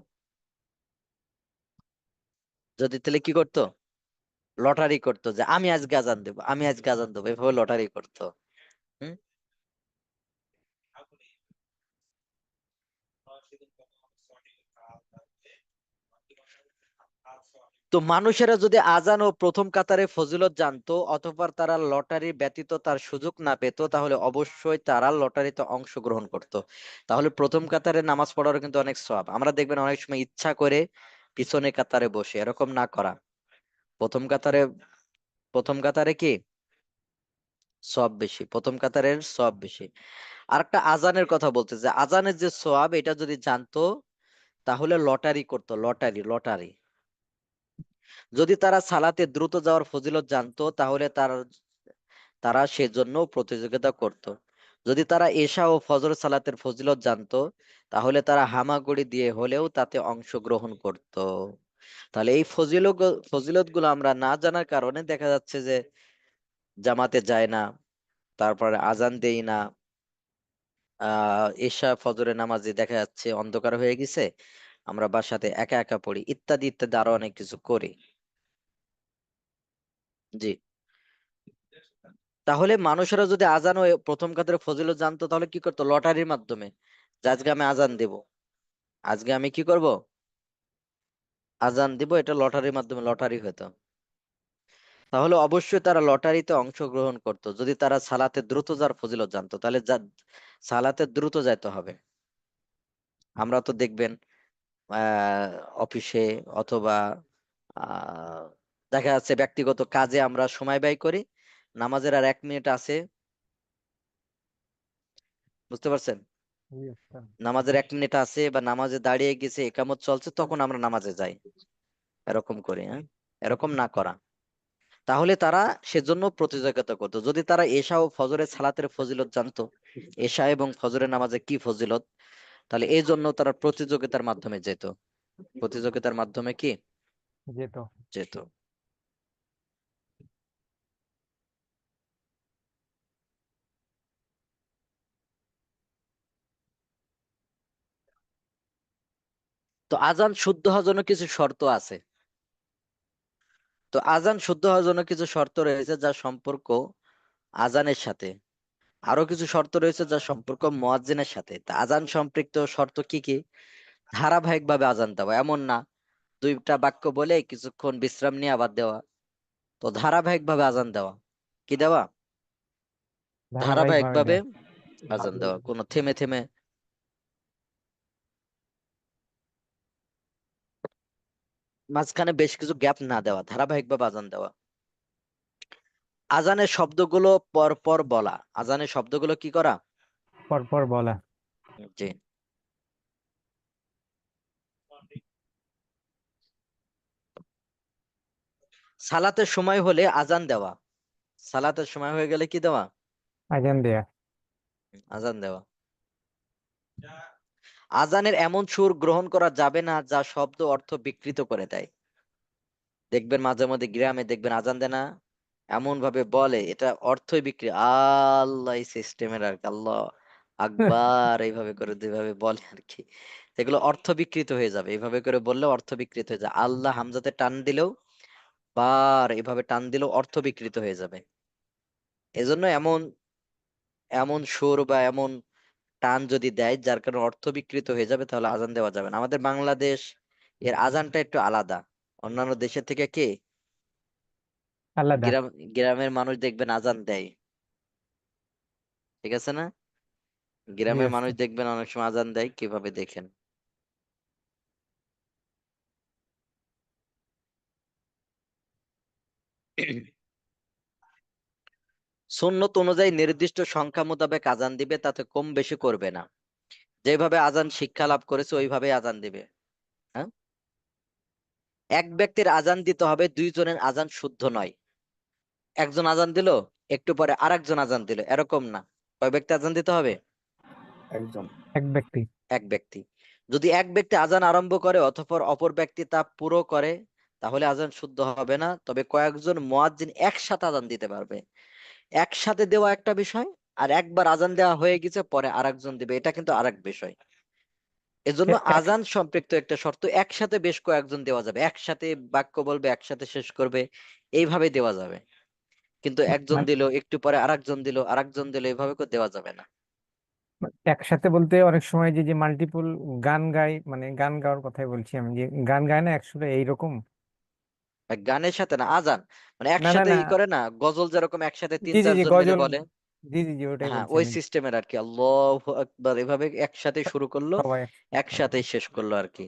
যদি, তাহলে কি করতো? লটারি করতো, যে আমি আজকে আজান দেবো, আমি আজকে আজান দেবো, এভাবে লটারি করতো। হুম? তো মানুষেরা যদি আজান ও প্রথম কাতারে ফজিলত জানতো, অতঃপর তারা লটারি ব্যতীত তার সুযোগ না পেত, তাহলে অবশ্যই তারা লটারিতে অংশগ্রহণ করত। তাহলে প্রথম কাতারে নামাজ পড়ারও কিন্তু অনেক সওয়াব। আমরা দেখবেন অনেক সময় ইচ্ছা করে পিছনে কাতারে বসে, এরকম না করা। প্রথম কাতারে, প্রথম কাতারে কি সওয়াব বেশি, প্রথম কাতারের সওয়াব বেশি। আর একটা আজানের কথা বলতে, যে আজানের যে সওয়াব, এটা যদি জানতো তাহলে লটারি করতো, লটারি লটারি। যদি তারা সালাতে দ্রুত যাওয়ার ফজিলত জানতো, তাহলে তারা সেজন্য প্রতিযোগিতা করত। যদি তারা এশা ও ফজর সালাতের ফজিলত জানতো, তাহলে তারা হামাগুড়ি দিয়ে হলেও তাতে অংশগ্রহণ করত। তাহলে এই ফজিলত গুলো আমরা না জানার কারণে দেখা যাচ্ছে যে জামাতে যায় না, তারপরে আজান দেই না, এশা ফজরের নামাজে দেখা যাচ্ছে অন্ধকার হয়ে গেছে, আমরা বাসাতে একা একা পড়ি, ইত্যাদি ইত্যাদি আরো অনেক কিছু করি। জি। তাহলে মানুষেরা যদি আজান ও প্রথম কাদের ফজিলত জানতো তাহলে কি করতো? লটারির মাধ্যমে, যে আজকে আমি আজান দেব, আজকে আমি কি করব, আজান দিব, এটা লটারির মাধ্যমে লটারি হতো। তাহলে অবশ্যই তারা লটারিতে অংশগ্রহণ করত। যদি তারা সালাতে দ্রুত যাওয়ার ফজিলত জানতো তাহলে সালাতে দ্রুত যাইতে হবে। আমরা তো দেখবেন আহ অফিসে অথবা আহ দেখা যাচ্ছে ব্যক্তিগত কাজে আমরা সময় ব্যয় করি, নামাজের আর 1 মিনিট আছে, বুঝতে পারছেন? জি উস্তাদ। নামাজের 1 মিনিট আছে বা নামাজে দাঁড়িয়ে গেছে, একামত চলছে, তখন আমরা নামাজে যাই, এরকম করি। হ্যাঁ, এরকম না করা। তাহলে তারা সেজন্য প্রতিযোগিতা করতো। যদি তারা এশা ও ফজরের সালাতের ফজিলত জানতো, এশা এবং ফজরের নামাজে কি ফজিলত, তাহলে এই জন্য তারা প্রতিযোগিতার মাধ্যমে যেত। প্রতিযোগিতার মাধ্যমে কি যেত। যেত। তো আজান শুদ্ধ হওয়ার জন্য কিছু শর্ত আছে। তো আজান শুদ্ধ হওয়ার জন্য কিছু শর্ত রয়েছে যার সম্পর্ক আজানের সাথে, আরো কিছু শর্ত রয়েছে যার সম্পর্ক মুয়াজ্জিনের সাথে। তা আজান সম্পৃক্ত শর্ত কি কি? ধারাবাহিক ভাবে আজান দেওয়া, এমন না 2টা বাক্য বলে কিছুক্ষণ বিশ্রাম নিয়ে আবার দেওয়া। তো ধারাবাহিক ভাবে আজান দেওয়া, কি দেওয়া? ধারাবাহিক ধারাবাহিক ভাবে ভাবে দেওয়া। আজান দেওয়া, কোনো থেমে থেমে, মাঝখানে বেশ কিছু গ্যাপ না দেওয়া, ধারাবাহিক ভাবে আজান দেওয়া। আজানের শব্দগুলো পর পর বলা, আজানের শব্দগুলো কি করা? পরপর বলা। জি। সালাতের সময় হলে আজান দেওয়া, সালাতের সময় হয়ে গেলে কি দেওয়া? আজান দেয়া। আজান দেওয়া। আজানের এমন সুর গ্রহণ করা যাবে না যা শব্দ অর্থ বিকৃত করে দেয়। দেখবেন মাঝে মধ্যে গ্রামে দেখবেন আজান দেয় না, এমন ভাবে বলে এটা অর্থই বিক্রি, আল্লাহ সিস্টেমের আর কি, আল্লাহ আকবার এইভাবে করে যেভাবে বলে আর কি, এগুলো অর্থ বিকৃত হয়ে যাবে। এইভাবে করে বললে অর্থ বিকৃত হয়ে যায়। আল্লাহ হামজাতে টান দিলেও, বার এভাবে টান দিলেও অর্থ বিকৃত হয়ে যাবে। এজন্য এমন এমন সুর বা এমন টান যদি দেয় যার কারণে অর্থ বিকৃত হয়ে যাবে, তাহলে আজান দেওয়া যাবে না। আমাদের বাংলাদেশ এর আজানটা একটু আলাদা অন্যান্য দেশের থেকে। কি আলাদা। গ্রাম, গ্রামের মানুষ দেখবেন আজান দেয়, ঠিক আছে না? জি গ্রামের মানুষ উস্তাদ। দেখবেন অনেক সময় আজান দেয়, কিভাবে দেখেন। সুন্নত অনুযায়ী নির্দিষ্ট সংখ্যা মোতাবেক আজান দিবে, তাতে কম বেশি করবে না। যেভাবে আজান শিক্ষা লাভ করেছে ওইভাবে আজান দিবে। হ্যাঁ, এক ব্যক্তির আজান দিতে হবে, 2 জনের আজান শুদ্ধ নয়। একজন আজান দিল, একটু পরে আরেকজন আজান দিল, এরকম না। কয় ব্যক্তি আজান দিতে হবে? একজন। এক ব্যক্তি। এক ব্যক্তি। যদি এক ব্যক্তি আজান আরম্ভ করে অতঃপর অপর ব্যক্তি তা পুরো করে, তাহলে আজান শুদ্ধ হবে না। তবে কয়েকজন মুয়াজ্জিন একসাথে আজান দিতে পারবে। একসাথে দেওয়া একটা বিষয়, আর একবার আজান দেওয়া হয়ে গেছে পরে আরেকজন দিবে, এটা কিন্তু আরেক বিষয়। এজন্য এক। আজান সম্পৃক্ত একটা শর্ত, একসাথে বেশ কয়েকজন দেওয়া যাবে, একসাথে বাক্য বলবে, একসাথে শেষ করবে, এইভাবে দেওয়া যাবে। কিন্তু একজন মানে দিল, একটু পরে আরেকজন দিল, আরেকজন দিল, এইভাবে করে দেওয়া যাবে না। একসাথে বলতে অনেক সময় যে যে মাল্টিপল গান গায়, মানে গান গাওয়ার কথাই বলছি আমি, যে গান গায় না একসাথে এইরকম। আর গানের সাথে না, আজান মানে না না একসাথে না। ই করে না, গজল যেরকম একসাথে তিন জি জি জি চারজন মিলে গজল। বলে। জি জি জি ওটাই হ্যাঁ, বলছি ওই আমি। সিস্টেমের আর কি, আল্লাহু আকবার এভাবে একসাথে শুরু করলো, সবাই একসাথে। একসাথেই শেষ করলো আর কি।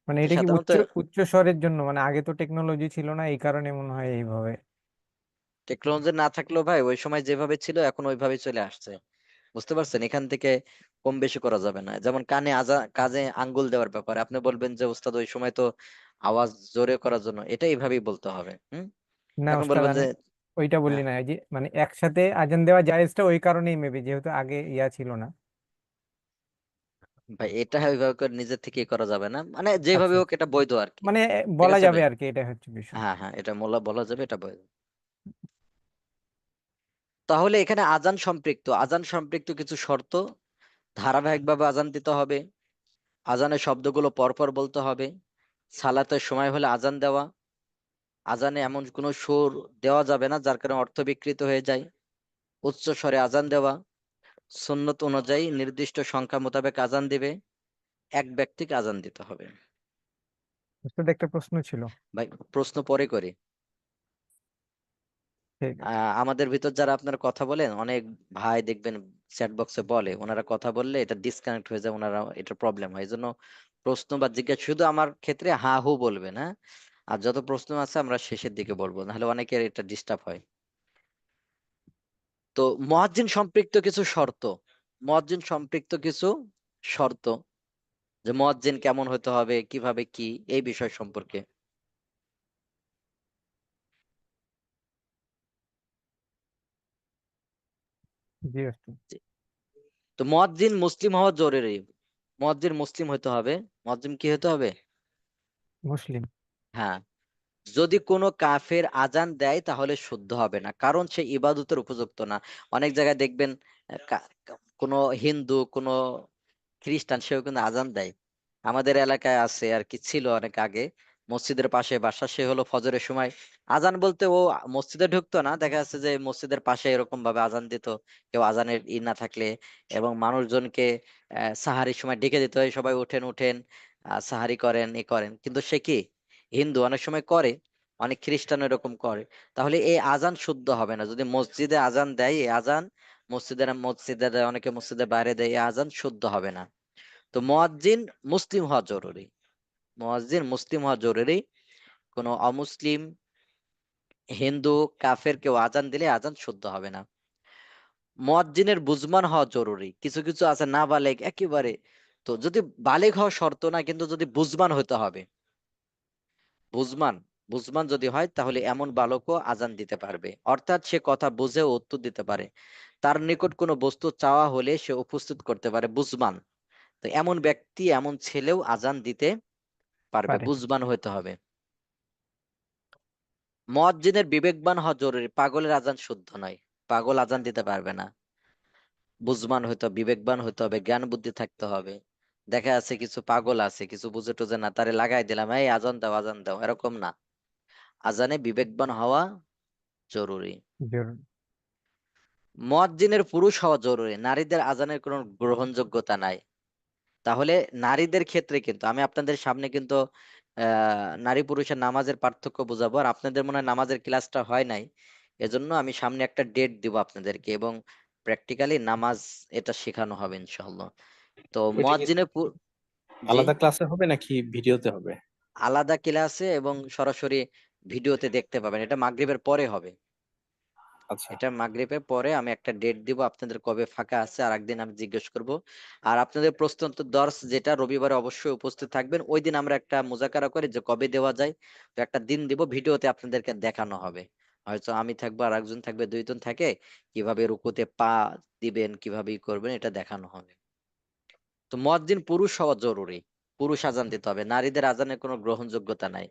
মানে তো এটা কি সাধারণত উচ্চ উচ্চ স্বরের জন্য, মানে আগে তো টেকনোলজি ছিল না এই কারণে মনে হয় এইভাবে। টেকনোলজি না থাকলেও ভাই ওই সময় যেভাবে ছিল এখন ওইভাবে চলে আসছে, বুঝতে পারছেন? এখান থেকে কম বেশি করা যাবে না। যেমন কাজে আঙ্গুল দেওয়ার ব্যাপারে আপনি বলবেন যে ওস্তাদ ওই সময় তো আওয়াজ জোরে করার জন্য, এটা এইভাবেই বলতে হবে। না এখন ওস্তাদ বলবেন আমি যে ওইটা বললি হ্যাঁ না, এই যে মানে একসাথে আজান দেওয়া জায়েজটা ওই কারণেই মেবি, যেহেতু আগে ইয়া ছিল না। ভাই, এটা ওইভাবে করে নিজের থেকে করা যাবে না, মানে যেভাবে আচ্ছা হোক এটা বৈধ আর কি। মানে ঠিক বলা আছে যাবে ভাই? আর কি, এটা হচ্ছে বিষয়। হ্যাঁ হ্যাঁ, এটা মোলা বলা যাবে, এটা বৈধ। তাহলে এখানে আজান সম্পৃক্ত কিছু শর্ত ধারাবাহিকভাবে আজান দিতে হবে, আজানের শব্দগুলো পরপর বলতে হবে, সালাতের সময় হলে আজান দেওয়া, আজানে এমন কোনো সুর দেওয়া যাবে না যার কারণে অর্থ বিকৃত হয়ে যায়, উচ্চ স্বরে আজান দেওয়া, সুন্নত অনুযায়ী নির্দিষ্ট সংখ্যা মোতাবেক আজান দিবে, এক ব্যক্তিকে আজান দিতে হবে। উস্তাদ একটা প্রশ্ন ছিল। ভাই প্রশ্ন পরে করে, ঠিক আছে। আমাদের ভিতর যারা আপনারা কথা বলেন, অনেক ভাই দেখবেন চ্যাট বক্সে বলে, ওনারা কথা বললে এটা ডিসকানেক্ট হয়ে যায়, ওনারা এটা প্রবলেম হয়। এই জন্য প্রশ্ন বা জিজ্ঞাসা শুধু আমার ক্ষেত্রে হা হু বলবেন, হ্যাঁ, আর যত প্রশ্ন আছে আমরা শেষের দিকে বলবো, নাহলে অনেকের এটা ডিস্টার্ব হয়। তো মুয়াজ্জিন সম্পৃক্ত কিছু শর্ত, মুয়াজ্জিন সম্পৃক্ত কিছু শর্ত, যে মুয়াজ্জিন কেমন হতে হবে, কিভাবে কি, এই বিষয় সম্পর্কে। জি উস্তাদ। তো মুয়াজ্জিন মুসলিম হওয়া জরুরি, মুয়াজ্জিন মুসলিম হতে হবে। মুয়াজ্জিন কি হতে হবে? মুসলিম। হ্যাঁ, যদি কোনো কাফের আজান দেয় তাহলে শুদ্ধ হবে না, কারণ সে ইবাদতের উপযুক্ত না। অনেক জায়গায় দেখবেন কোনো হিন্দু, কোনো খ্রিস্টান, সেও কিন্তু আজান দেয়। আমাদের এলাকায় আছে আর কি, ছিল অনেক আগে, মসজিদের পাশে বাসা, সে হলো ফজরের সময় আজান বলতে ও মসজিদে ঢুকতো না, দেখা যাচ্ছে যে মসজিদের পাশে এরকম ভাবে আজান দিত, কেউ আজানের না থাকলে, এবং মানুষজনকে সাহারির সময় ডেকে দিত, "এই সবাই উঠেন উঠেন, সাহারি করেন, এ করেন", কিন্তু সে কি হিন্দু, অনেক সময় করে, অনেক খ্রিস্টান এরকম করে। তাহলে এই আজান শুদ্ধ হবে না। যদি মসজিদে আজান দেয়, এই আজান মসজিদে দেয়, অনেকে মসজিদের বাইরে দেয়, এই আজান শুদ্ধ হবে না। তো মুয়াজ্জিন মুসলিম হওয়া জরুরি, মুয়াজ্জিন মুসলিম হওয়া জরুরি। কোনো অমুসলিম, হিন্দু, কাফের কেউ আজান দিলে আজান শুদ্ধ হবে না। মুয়াজ্জিনের বুজমান হওয়া জরুরি। কিছু কিছু আছে না বালেগ একেবারে, তো যদি বালেগ হওয়া শর্ত না, কিন্তু যদি বুজমান হতে হবে, বুজমান, বুজমান যদি হয় তাহলে এমন বালকও আজান দিতে পারবে, অর্থাৎ সে কথা বুঝেও উত্তর দিতে পারে, তার নিকট কোনো বস্তু চাওয়া হলে সে উপস্থিত করতে পারে, বুজমান। তো এমন ব্যক্তি, এমন ছেলেও আজান দিতে পারবে, পারে। বুজমান হতে হবে। মুয়াজ্জিনের বিবেকবান হওয়া জরুরি, পাগলের আজান শুদ্ধ নয়, পাগল আজান দিতে পারবে না। বুঝবান হইতে হবে, বিবেকবান হইতে হবে, জ্ঞান বুদ্ধি থাকতে হবে। দেখা যাচ্ছে কিছু পাগল আছে, কিছু বুঝে টুঝে না, তারে লাগাই দিলাম, এই আজান দাও আজান দাও, এরকম না। আজানে বিবেকবান হওয়া জরুরি। জরুরি। মুয়াজ্জিনের পুরুষ হওয়া জরুরি, নারীদের আজানের কোনো গ্রহণযোগ্যতা নাই। তাহলে নারীদের ক্ষেত্রে কিন্তু আমি আপনাদের সামনে কিন্তু নারী পুরুষের নামাজের পার্থক্য বোঝাবো, আর আপনাদের মনে হয় নামাজের ক্লাসটা হয় নাই, এজন্য আমি সামনে একটা ডেট দিব আপনাদেরকে, এবং প্র্যাকটিক্যালি নামাজ এটা শেখানো হবে ইনশাআল্লাহ। তো ওইটা কি মুয়াজ্জিনের জি, আলাদা ক্লাসে হবে নাকি ভিডিওতে হবে? আলাদা ক্লাসে এবং সরাসরি ভিডিওতে দেখতে পাবেন, এটা মাগরিবের পরে হবে। আচ্ছা, এটা মাগরিবের পরে আমি একটা ডেট দিব, আপনাদের কবে ফাঁকা আছে আর একদিন আমি জিজ্ঞেস করব। আর আপনাদের প্রশ্নোত্তর দর্স যেটা রবিবারে অবশ্যই উপস্থিত থাকবেন, ওই দিন আমরা একটা মুজাকারা করি যে কবে দেওয়া যায়। তো একটা দিন দিব, ভিডিওতে আপনাদেরকে দেখানো হবে, হয়তো আমি থাকবো আর একজন থাকবে, দুইজন থাকে, কিভাবে রুকুতে পা দিবেন, কিভাবে ই করবেন, এটা দেখানো হবে। তো মুয়াজ্জিন পুরুষ হওয়া জরুরি, পুরুষ আজান দিতে হবে, নারীদের আজানের কোনো গ্রহণযোগ্যতা নাই।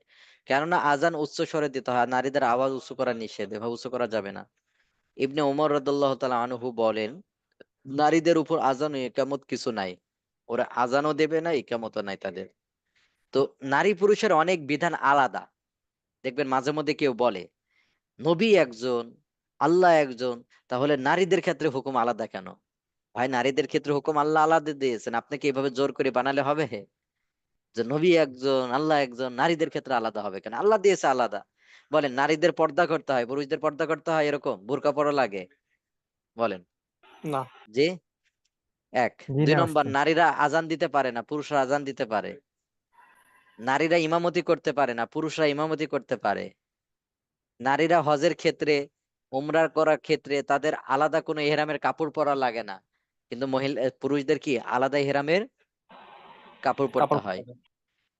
কেননা আজান উচ্চ স্বরে দিতে হয়, নারীদের আওয়াজ উঁচু করা নিষেধ, এভাবে উঁচু করা যাবে না। ইবনে উমর রাদিয়াল্লাহু তাআলা আনহু বলেন, নারীদের উপর আজান ও ইকামত কিছু নাই, ওরা আজানও দেবে না, ইকামতও নাই তাদের। তো নারী পুরুষের অনেক বিধান আলাদা। দেখবেন মাঝে মধ্যে কেউ বলে নবী একজন, আল্লাহ একজন, তাহলে নারীদের ক্ষেত্রে হুকুম আলাদা কেন? ভাই, নারীদের ক্ষেত্রে হুকুম আল্লাহ আলাদা দিয়েছেন, আপনাকে এভাবে জোর করে বানালে হবে? যে নবী একজন, আল্লাহ একজন, নারীদের ক্ষেত্রে আলাদা হবে কেন? আল্লাহ দিয়েছে আলাদা। বলেন নারীদের পর্দা করতে হয়, পুরুষদের পর্দা করতে হয়, এরকম বোরকা পরা লাগে? বলেন। না। জি, এক। জি দুই না নম্বর, উস্তাদ। নারীরা আজান দিতে পারে না, পুরুষরা আজান দিতে পারে। নারীরা ইমামতি করতে পারে না, পুরুষরা ইমামতি করতে পারে। নারীরা হজের ক্ষেত্রে, উমরা করার ক্ষেত্রে তাদের আলাদা কোনো ইহরামের কাপড় পরা লাগে না, কিন্তু পুরুষদের কি আলাদা ইহরামের কাপড় পরতে কাপড় হয়। পরা যায়।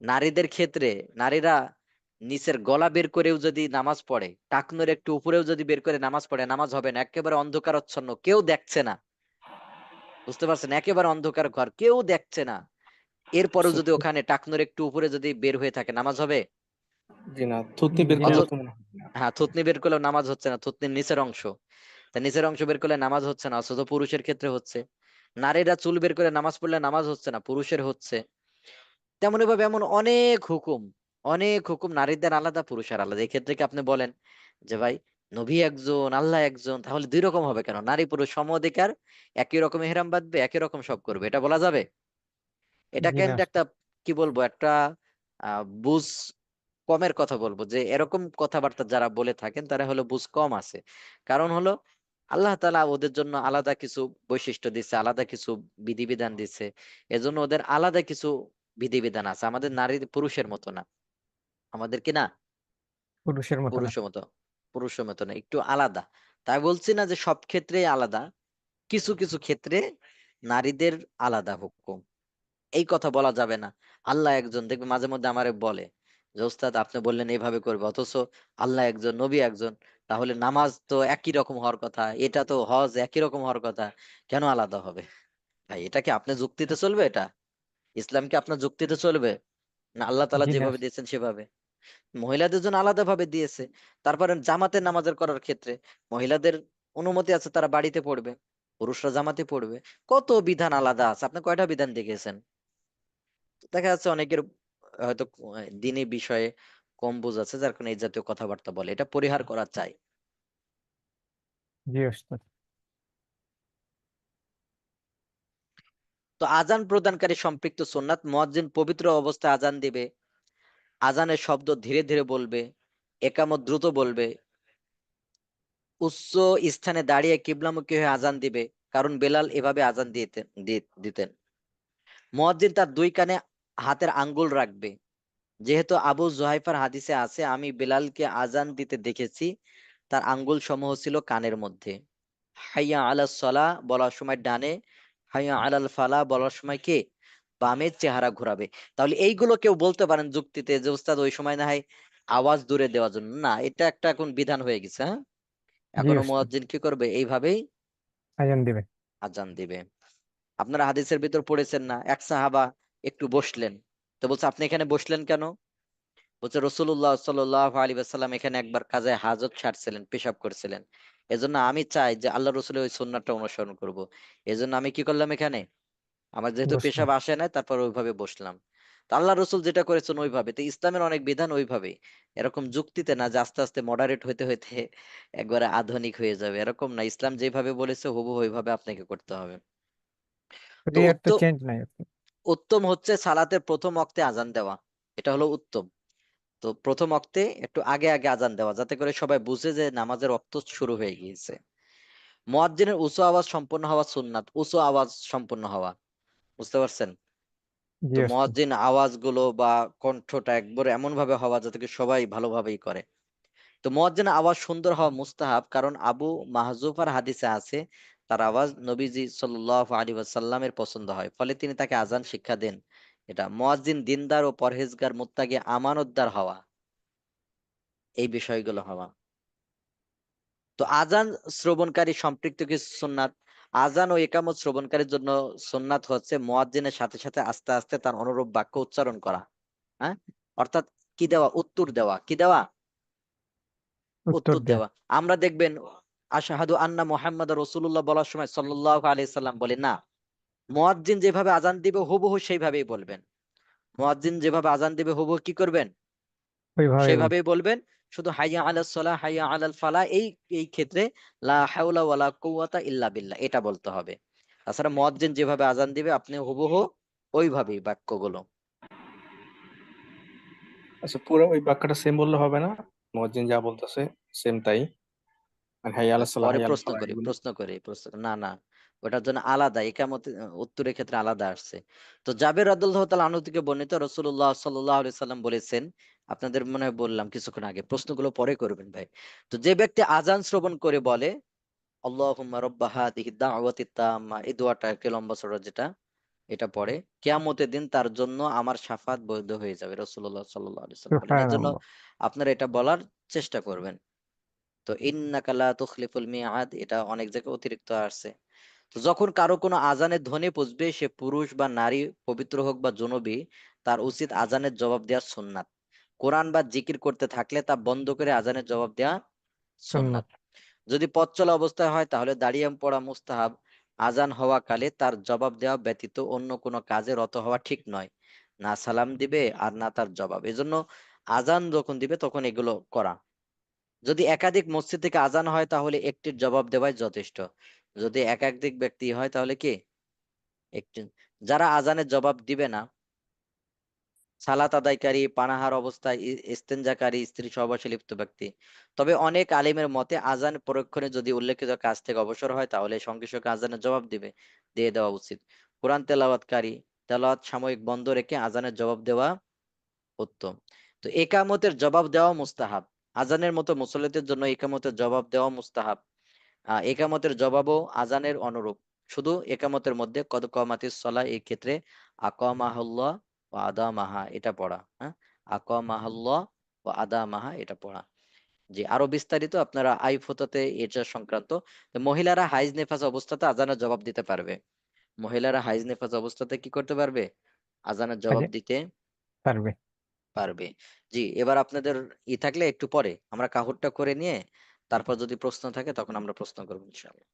নারীদের ক্ষেত্রে নারীরা নিচের গলা বের করেও যদি নামাজ পড়ে, টাকনোর একটু উপরেও যদি বের করে নামাজ পড়ে, নামাজ হবে না, একেবারে অন্ধকারাচ্ছন্ন, কেউ দেখছে না, বুঝতে পারছেন, একেবারে অন্ধকার ঘর, কেউ দেখছে না, এরপরেও যদি ওখানে টাকনোর একটু উপরে যদি বের হয়ে থাকে, নামাজ হবে? জি না, থুতনি বের জি না অথ করলে তো উস্তাদ। মনে হয় না। হ্যাঁ, থুতনি বের করলেও নামাজ হচ্ছে না, থুতনির নিচের অংশ, তা নিচের অংশ বের করলে নামাজ হচ্ছে না, অথচ পুরুষের ক্ষেত্রে হচ্ছে। নারীরা চুল বের করে নামাজ পড়লে নামাজ হচ্ছে না, পুরুষের হচ্ছে। তেমনি ভাবে এমন অনেক হুকুম নারীদের আলাদা, পুরুষের আলাদা। এই ক্ষেত্রে কি আপনি বলেন যে ভাই নবী একজন আল্লাহ একজন, তাহলে দুই রকম হবে কেন? নারী পুরুষ সম অধিকার, একই রকম ইহরাম বাঁধবে, একই রকম সব করবে, এটা বলা যাবে? এটা জি না। কিন্তু একটা, কি বলবো, একটা বুঝ কমের কথা বলবো, যে এরকম কথাবার্তা যারা বলে থাকেন তারা হলো বুঝ কম আছে। কারণ হলো আল্লাহ তাআলা ওদের জন্য আলাদা কিছু বৈশিষ্ট্য দিচ্ছে, আলাদা কিছু বিধিবিধান দিচ্ছে। এজন্য ওদের আলাদা কিছু বিধিবিধান আছে, আমাদের নারী পুরুষের মতো না। আমাদের কি না, পুরুষের মতো না। পুরুষের মতো, পুরুষের মতো না, একটু আলাদা। তাই বলছি না যে সব ক্ষেত্রেই আলাদা, কিছু কিছু ক্ষেত্রে নারীদের আলাদা হুকুম, এই কথা বলা যাবে না। আল্লাহ একজন, দেখবে মাঝে মধ্যে আমারে বলে যে ওস্তাদ আপনি বললেন এইভাবে করবে, অথচ আল্লাহ একজন, নবী একজন, তাহলে নামাজ তো একই রকম হওয়ার কথা, এটা তো হজ একই রকম হওয়ার কথা, কেন আলাদা হবে? ভাই এটা কি আপনি যুক্তিতে চলবে? এটা ইসলাম কি আপনার যুক্তিতে চলবে? না আল্লাহ তাআলা জি না। যেভাবে দিয়েছেন সেভাবে। মহিলাদের জন্য আলাদা ভাবে দিয়েছে। তারপরে জামাতের নামাজের করার ক্ষেত্রে মহিলাদের অনুমতি আছে, তারা বাড়িতে পড়বে, পুরুষরা জামাতে পড়বে। কত বিধান আলাদা আছে, আপনি কয়টা বিধান দেখেছেন? দেখা যাচ্ছে অনেকের হয়তো দিনী বিষয়ে কম বুঝ আছে, যার কারণে এই জাতীয় কথাবার্তা বলে, এটা পরিহার করা চাই। জি ওস্তাদ। তো আজান প্রদানকারী সম্পৃক্ত সুন্নাত, মুয়াজ্জিন পবিত্র অবস্থায় আজান দিবে, আজানের শব্দ ধীরে ধীরে বলবে, একামত দ্রুত বলবে, উচ্চ স্থানে দাঁড়িয়ে কিবলামুখী হয়ে আজান দিবে, কারণ বেলাল এভাবে আজান দিতেন। মুয়াজ্জিন তার দুই কানে হাতের আঙ্গুল রাখবে, যেহেতু আবু জুহাইফার হাদিসে আছে, আমি বেলালকে আজান দিতে দেখেছি, তার আঙ্গুল সমূহ ছিল কানের মধ্যে। হাইয়া আলাস সালা বলার সময় ডানে, হাইয়া আলাল ফালা বলার সময় কে বামে চেহারা ঘোরাবে। তাহলে এইগুলো কেউ বলতে পারেন যুক্তিতে যে উস্তাদ ওই সময় না হয় আওয়াজ দূরে দেওয়ার জন্য, না, এটা একটা এখন বিধান হয়ে গেছে। হ্যাঁ, জি এখনো ওস্তাদ। মুয়াজ্জিন কি করবে, এইভাবেই আজান দিবে। আজান দিবে। আপনারা হাদিসের ভিতর পড়েছেন না, এক সাহাবা একটু বসলেন, তো বলছে আপনি এখানে বসলেন কেন? বলছে রসুল্লাহ সাল্লাল্লাহু আলাইহি ওয়াসাল্লাম এখানে একবার কাজে হাজত সারছিলেন, পেশাব করছিলেন, এজন্য আমি চাই যে আল্লাহ রসুলের ওই সুন্নাতটা অনুসরণ করব, এজন্য আমি কি করলাম, এখানে আমার যেহেতু বসলেন। পেশাব আসে না, তারপর ওইভাবে বসলাম। তো আল্লাহ রসুল যেটা করেছেন ওইভাবে, তো ইসলামের অনেক বিধান ওইভাবে, এরকম যুক্তিতে না যে আস্তে আস্তে মডারেট হইতে হইতে একবারে আধুনিক হয়ে যাবে, এরকম না। ইসলাম যেভাবে বলেছে হুবহু ওইভাবে আপনাকে করতে হবে। তো শরীয়ত তো উত্তম, চেঞ্জ নাই ওস্তাদ। উত্তম হচ্ছে সালাতের প্রথম ওয়াক্তে আজান দেওয়া, এটা হলো উত্তম। তো প্রথম ওয়াক্তে একটু আগে আগে আজান দেওয়া, যাতে করে সবাই বুঝে যে নামাজের ওয়াক্ত শুরু হয়ে গিয়েছে। মুয়াজ্জিনের উঁচু আওয়াজ সম্পন্ন হওয়া সুন্নাত, উঁচু আওয়াজ সম্পন্ন হওয়া, বুঝতে পারছেন? জি তো ওস্তাদ। মুয়াজ্জিন আওয়াজগুলো বা কণ্ঠটা একবারে এমন ভাবে হওয়া যাতে করে সবাই ভালোভাবেই করে। তো মুয়াজ্জিনের আওয়াজ সুন্দর হওয়া মুস্তাহাব, কারণ আবু মাহজুফার হাদিসে আছে তার আওয়াজ নবীজি সাল্লাল্লাহু আলাইহি ওয়াসাল্লামের পছন্দ হয়, ফলে তিনি তাকে আজান শিক্ষা দেন। এটা মুয়াজ্জিন দিনদার ও পরহেজগার, মুত্তাকি, আমানতদার হওয়া, এই বিষয়গুলো হওয়া। তো আজান শ্রবণকারী সম্পৃক্ত কিছু সুন্নাত, আজান ও ইকামত শ্রবণকারীর জন্য সুন্নাত হচ্ছে মুয়াজ্জিনের সাথে সাথে আস্তে আস্তে তার অনুরূপ বাক্য উচ্চারণ করা। হ্যাঁ, অর্থাৎ কি দেওয়া, উত্তর দেওয়া, কি দেওয়া, উত্তর উত্তর দেয়া। দেওয়া। আমরা দেখবেন আশহাদু আন্না মুহাম্মাদুর রাসূলুল্লাহ বলার সময় সাল্লাল্লাহু আলাইহি সাল্লাম বলে না, মুয়াজ্জিন যেভাবে আজান দিবে হুবহু সেইভাবেই বলবেন। মুয়াজ্জিন যেভাবে আজান দিবে হুবহু কি করবেন, ওইভাবে বল। সেভাবেই বলবেন। শুধু হাইয়া আলাস সালাহ, হাইয়া আলাল ফালাহ, এই এই ক্ষেত্রে লা হাওলা ওয়ালা কুওয়াতা ইল্লা বিল্লাহ এটা বলতে হবে। তাছাড়া মুয়াজ্জিন যেভাবে আজান দিবে আপনি হুবহু ওইভাবেই বাক্যগুলো। আচ্ছা, পুরো ওই বাক্যটা সেম বললে হবে না? মুয়াজ্জিন যা বলতেছে সেম তাই, আর হাইয়া আলাস সালাহ পরে হাইয়া আলাল প্রশ্ন ফালাহ করি, এগুলো? প্রশ্ন না না, ওটার জন্য আলাদা ইকামত, উত্তরের ক্ষেত্রে আলাদা আসছে। তো জাবের রাদিয়াল্লাহু তাআলা আনহু থেকে বর্ণিত রাসূলুল্লাহ সাল্লাল্লাহু আলাইহি সাল্লাম বলেছেন, আপনাদের মনে হয় বললাম কিছুক্ষণ আগে, প্রশ্নগুলো পরে করবেন ভাই। তো যে ব্যক্তি আজান শ্রবণ করে বলে আল্লাহুম্মা রাব্বা হাদিহি দাওয়াতি তাম্মা, এই দোয়াটা একটু লম্বা চড়া যেটা, এটা পড়ে কিয়ামতের দিন তার জন্য আমার শাফাত বৈধ হয়ে যাবে, রাসূলুল্লাহ সাল্লাল্লাহু আলাইহি সাল্লাম বলেন। এর জন্য সুবহানাল্লাহ। আপনারা এটা বলার চেষ্টা করবেন। তো ইন্নাকা লা তুখলিফুল মিআদ, এটা অনেক জায়গায় অতিরিক্ত আসছে। তো যখন কারো কোনো আজানের ধ্বনি পৌঁছবে, সে পুরুষ বা নারী, পবিত্র হোক বা জুনুবি, তার উচিত আজানের জবাব দেওয়া সুন্নাত। কোরআন বা জিকির করতে থাকলে তা বন্ধ করে আজানের জবাব দেওয়া সুন্নাত। সুন্নাত। যদি পথ চলা অবস্থায় হয় তাহলে দাঁড়িয়ে পড়া মুস্তাহাব, আজান হওয়া কালে তার জবাব দেওয়া ব্যতীত অন্য কোনো কাজে রত হওয়া ঠিক নয়, না সালাম দিবে আর না তার জবাব। এজন্য আজান যখন দিবে তখন এগুলো করা। যদি একাধিক মসজিদ থেকে আজান হয় তাহলে একটির জবাব দেওয়াই যথেষ্ট। যদি একাধিক ব্যক্তি হয় তাহলে কি একটি। যারা আজানের জবাব দিবে না, সালাত আদায়কারী, পানাহার অবস্থায় ইস্তেঞ্জাকারী, স্ত্রী সহবাসে লিপ্ত ব্যক্তি। তবে অনেক আলিমের মতে আজান পরক্ষণে যদি উল্লেখিত কাজ থেকে অবসর হয় তাহলে সঙ্গে সঙ্গে আজানের জবাব দিয়ে দেওয়া উচিত। কোরআন তেলাওয়াতকারী তেলাওয়াত সাময়িক বন্ধ রেখে আজানের জবাব দেওয়া উত্তম। তো একামতের জবাব দেওয়া মুস্তাহাব। আজানের মতো মুসল্লিদের জন্য একামতের জবাব দেওয়া মুস্তাহাব। একামতের জবাবও আজানের অনুরূপ। শুধু একামতের মধ্যে কদ কমাতিস সলা এই ক্ষেত্রে আকামাহুল্লাহ ও আদামাহা এটা পড়া। হ্যাঁ, আকামাহুল্লাহ ও আদামাহা এটা পড়া। জি, আরো বিস্তারিত আপনারা আইফোতাতে এটা সংক্রান্ত। তো মহিলারা হাইজ নেফাজ অবস্থাতে আজানের জবাব দিতে পারবে। মহিলারা হাইজ নেফাজ অবস্থাতে কি করতে পারবে? আজানের জবাব কাজে দিতে পারবে। পারবে। জি, এবার আপনাদের থাকলে একটু পরে আমরা কাহুরটা করে নিয়ে তারপর যদি প্রশ্ন থাকে তখন আমরা প্রশ্ন করবো ইনশাআল্লাহ।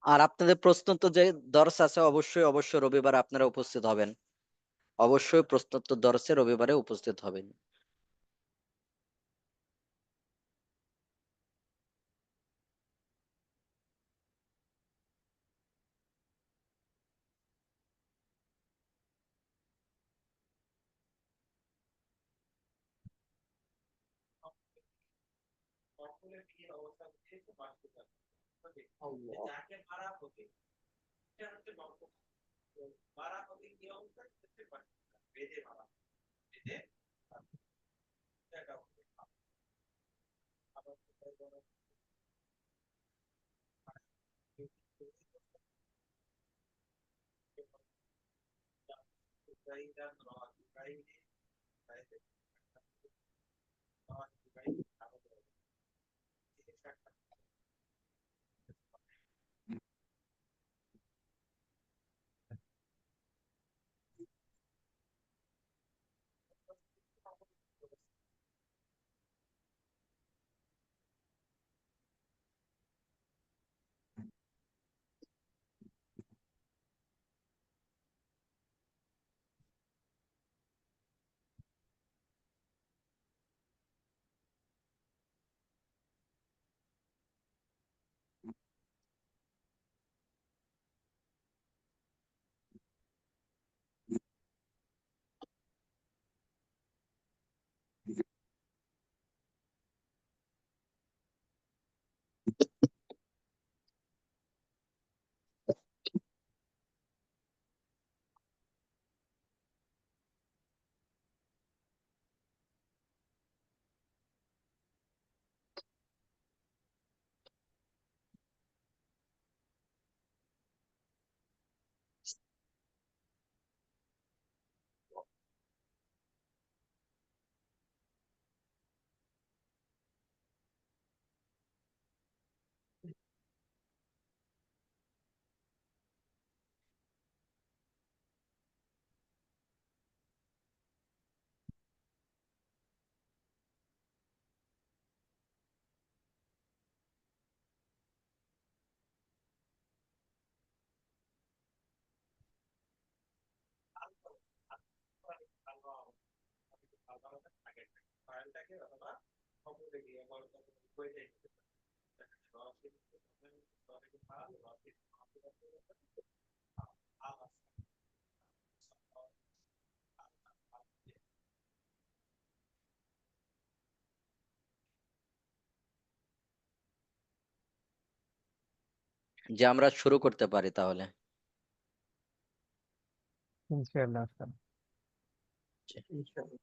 আর আপনাদের প্রশ্নোত্তর যে দর্স আছে অবশ্যই অবশ্যই রবিবার আপনারা উপস্থিত হবেন। অবশ্যই প্রশ্নোত্তর দর্শে রবিবারে উপস্থিত হবেন। যে আমরা শুরু করতে পারি তাহলে। ইনশাআল্লাহ উস্তাদ। ইনশাআল্লাহ।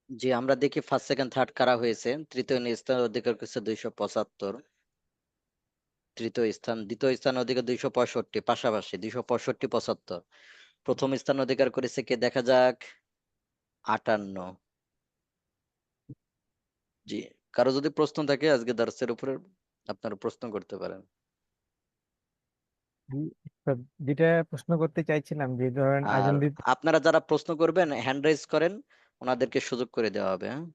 জি আমরা দেখি ফার্স্ট সেকেন্ড থার্ড কারা হয়েছে। তৃতীয় স্থান অধিকার করেছে 275, তৃতীয় স্থান দ্বিতীয় স্থান অধিকার 265, পাশাপাশি 265 75। প্রথম স্থান অধিকার করেছে কে দেখা যাক, 58। জি, কারো যদি প্রশ্ন থাকে আজকে দার্সের উপরে আপনারা প্রশ্ন করতে পারেন। জি, উস্তাদ, যেটা প্রশ্ন করতে চাইছিলাম যে ধরেন আর আজান দিতে আপনারা যারা প্রশ্ন করবেন হ্যান্ড রাইজ করেন, ওনাদেরকে সুযোগ করে দেওয়া হবে। হ্যাঁ,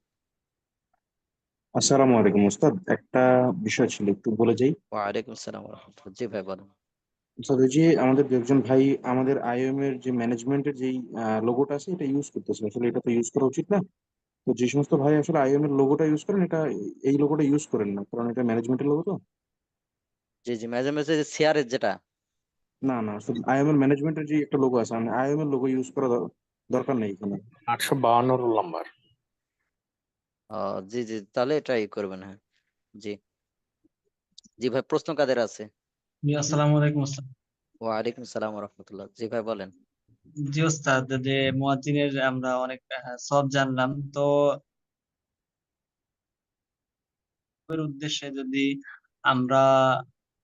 আসসালামু আলাইকুম ওস্তাদ, একটা বিষয় ছিল একটু বলে যাই। ওয়ালাইকুম আসসালাম ওয়া রাহমাতুল্লাহ। জি ভাই বলেন। ওস্তাদ, ওই যে আমাদের দু একজন ভাই আমাদের আইওএম এর যে ম্যানেজমেন্টের যেই লোগোটা আছে এটা ইউজ করতেছে, আসলে এটা তো ইউজ করা উচিত না। তো যে সমস্ত ভাই আসলে আইওএম এর লোগোটা ইউজ করেন, এটা এই লোগোটা ইউজ করেন না, কারণ এটা ম্যানেজমেন্টের লোগো তো। জি জি, মাঝে মাঝে শেয়ারের যেটা। না না, আইওএম এর ম্যানেজমেন্টের যে একটা লোগো আছে, মানে আইওএম এর লোগো ইউজ করা দরকার নেই এখানে। 852 রোল নাম্বার। জি জি, তাহলে এটাই করবেন। হ্যাঁ, জি জি ভাই, প্রশ্ন কাদের আছে? জি আসসালামু আলাইকুম ওস্তাদ। ওয়ালাইকুম আসসালাম ওয়া রাহমাতুল্লাহ। জি ভাই বলেন। জি ওস্তাদ, যে মুয়াজ্জিনের আমরা অনেক সব জানলাম তো, এর উদ্দেশ্যে যদি আমরা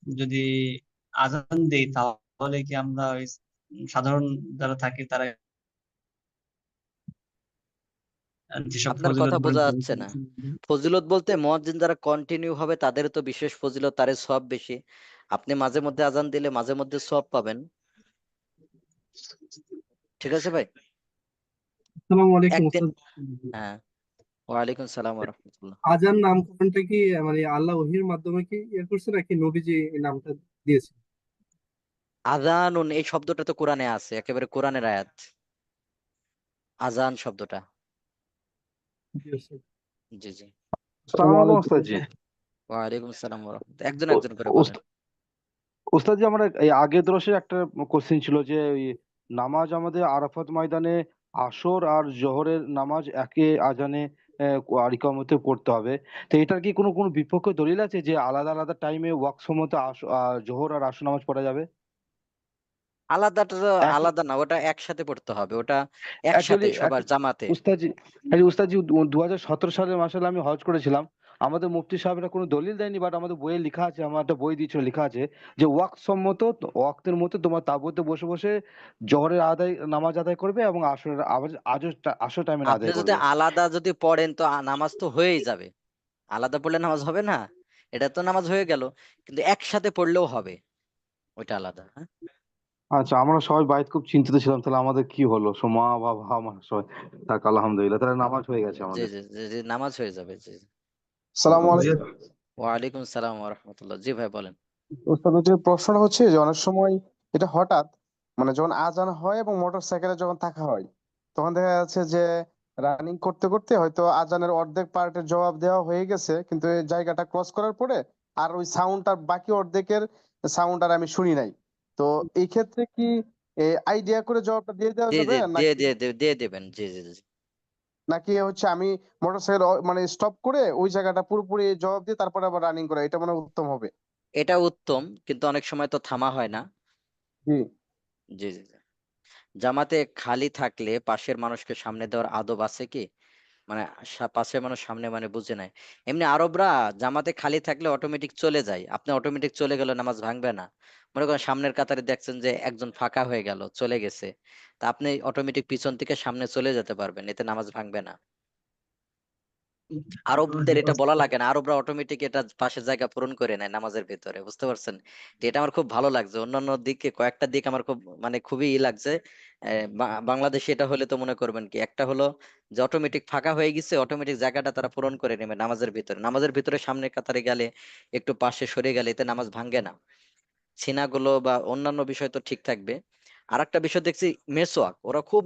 যদি আজান দেই তাহলে কি আমরা ওই সাধারণ যারা থাকে তারা যেসব আপনার ফজিলত কথা বোঝা বর্ণিত যাচ্ছে না। ফজিলত বলতে মুয়াজ্জিন যারা কন্টিনিউ হবে তাদের তো বিশেষ ফজিলত, তার সওয়াব বেশি। আপনি মাঝে মধ্যে আজান দিলে মাঝে মধ্যে সওয়াব পাবেন। ঠিক আছে ভাই। আসসালামু আলাইকুম একদিন, ওস্তাদ। হ্যাঁ ওয়ালাইকুম সালাম ওয়া রাহমাতুল্লাহ। আজান নামকরণটা কি মানে আল্লাহ ওহির মাধ্যমে কি করছে নাকি নবীজি এই নামটা দিয়েছে? আযানুন এই শব্দটা তো কোরআনে আছে, একেবারে কোরআনের আয়াত। আযান শব্দটা। জি স্যার। জি জি। আসসালামু আলাইকুম ওস্তাদ জি। ওয়ালাইকুম আসসালাম ওয়া রাহমাতুল্লাহ। একজন ও- একজন করে বলেন। ওস্তাদ জি, আমরা এই আগের দর্শে একটা কোশ্চেন ছিল যে ওই নামাজ আমাদের আরাফাত ময়দানে আসর আর জোহরের নামাজ একে আজানে আর ইকামতে পড়তে হবে। তো এটার কি কোনো কোনো বিপক্ষ দলিল আছে যে আলাদা আলাদা টাইমে ওয়াক্ত সময়তে জোহর আর আসর নামাজ পড়া যাবে? আলাদাটা তো এক আলাদা না, ওটা একসাথে পড়তে হবে, ওটা একসাথে অ্যাকচুয়ালি সবার জামাতে। উস্তাদজি, 2017 সালে মাসাল্লাহ আমি হজ করেছিলাম। আমাদের মুফতি সাহেবরা কোনো দলিল দেয়নি, বাট আমাদের বইয়ে লেখা আছে, আমার একটা বই দিয়েছিল, লেখা আছে যে ওয়াক্ত সম্মত ওয়াক্তের মধ্যে তোমার তাঁবুতে বসে বসে জোহরের নামাজ আদায় করবে এবং আসরের আসর টাইমে আপনি আদায় যদি করবে। আলাদা যদি পড়েন তো নামাজ তো হয়েই যাবে। আলাদা পড়লে নামাজ হবে না, এটা তো নামাজ হয়ে গেল। কিন্তু একসাথে পড়লেও হবে, ওইটা আলাদা। হ্যাঁ আচ্ছা, আমরা সবাই বাইরে খুব চিন্তিত ছিলাম, তাহলে আমাদের কি হলো, মা বাবা আমার সবাই, থাক আলহামদুলিল্লাহ, তাহলে নামাজ হয়ে গেছে জি আমাদের। জি জি জি, নামাজ হয়ে যাবে। জি জি। সালামু জি আলাইকুম। ওয়ালাইকুম সালাম ওয়া রাহমাতুল্লাহ। জি ভাই বলেন। ওস্তাদ, যে প্রশ্নটা হচ্ছে যে অনেক সময় এটা হঠাৎ, মানে যখন আজান হয় এবং মোটর সাইকেলে যখন থাকা হয়, তখন দেখা যাচ্ছে যে রানিং করতে করতে হয়তো আজানের অর্ধেক পার্টের জবাব দেওয়া হয়ে গেছে, কিন্তু এই জায়গাটা ক্রস করার পরে আর ওই সাউন্ডটার বাকি অর্ধেকের সাউন্ড আর আমি শুনি নাই। তো এই ক্ষেত্রে কি আইডিয়া করে জবাবটা দিয়ে দেওয়া জি যাবে, জি, দিয়ে নাকি দিয়ে দিয়ে দেবেন। জি জি জি। নাকি হচ্ছে আমি মোটরসাইকেল মানে স্টপ করে ওই জায়গাটা পুরোপুরি জবাব দিয়ে তারপরে আবার রানিং করা, এটা মনে হয় উত্তম হবে? এটা উত্তম, কিন্তু অনেক সময় তো থামা হয় না। জি। জি জি জি। জামাতে খালি থাকলে পাশের মানুষকে সামনে দেওয়ার আদব আছে কি? মানে পাশের মানুষ সামনে মানে বুঝে নাই। এমনি আরবরা জামাতে খালি থাকলে অটোমেটিক চলে যায়, আপনি অটোমেটিক চলে গেলে নামাজ ভাঙবে না। মনে করেন সামনের কাতারে দেখছেন যে একজন ফাঁকা হয়ে গেল, চলে গেছে, তা আপনি অটোমেটিক পিছন থেকে সামনে চলে যেতে পারবেন, এতে নামাজ ভাঙবে না। আরবদের জি এটা বলা লাগে না, আরবরা অটোমেটিক এটা পাশের জায়গা পূরণ করে নেয় নামাজের ভিতরে, বুঝতে পারছেন? তো এটা আমার খুব ভালো লাগছে। অন্যান্য দিকে কয়েকটা দিক আমার খুব মানে খুবই লাগছে। বাংলাদেশে এটা হলে তো মনে করবেন কি, একটা হলো যে অটোমেটিক ফাঁকা হয়ে গেছে, অটোমেটিক জায়গাটা তারা পূরণ করে নেবে নামাজের ভিতরে। নামাজের ভিতরে সামনে কাতারে গেলে একটু পাশে সরে গেলে এতে নামাজ ভাঙ্গে না। ছিনাগুলো বা অন্যান্য বিষয় তো ঠিক থাকবে। আর একটা বিষয় দেখছি, মেসোয়াক, ওরা খুব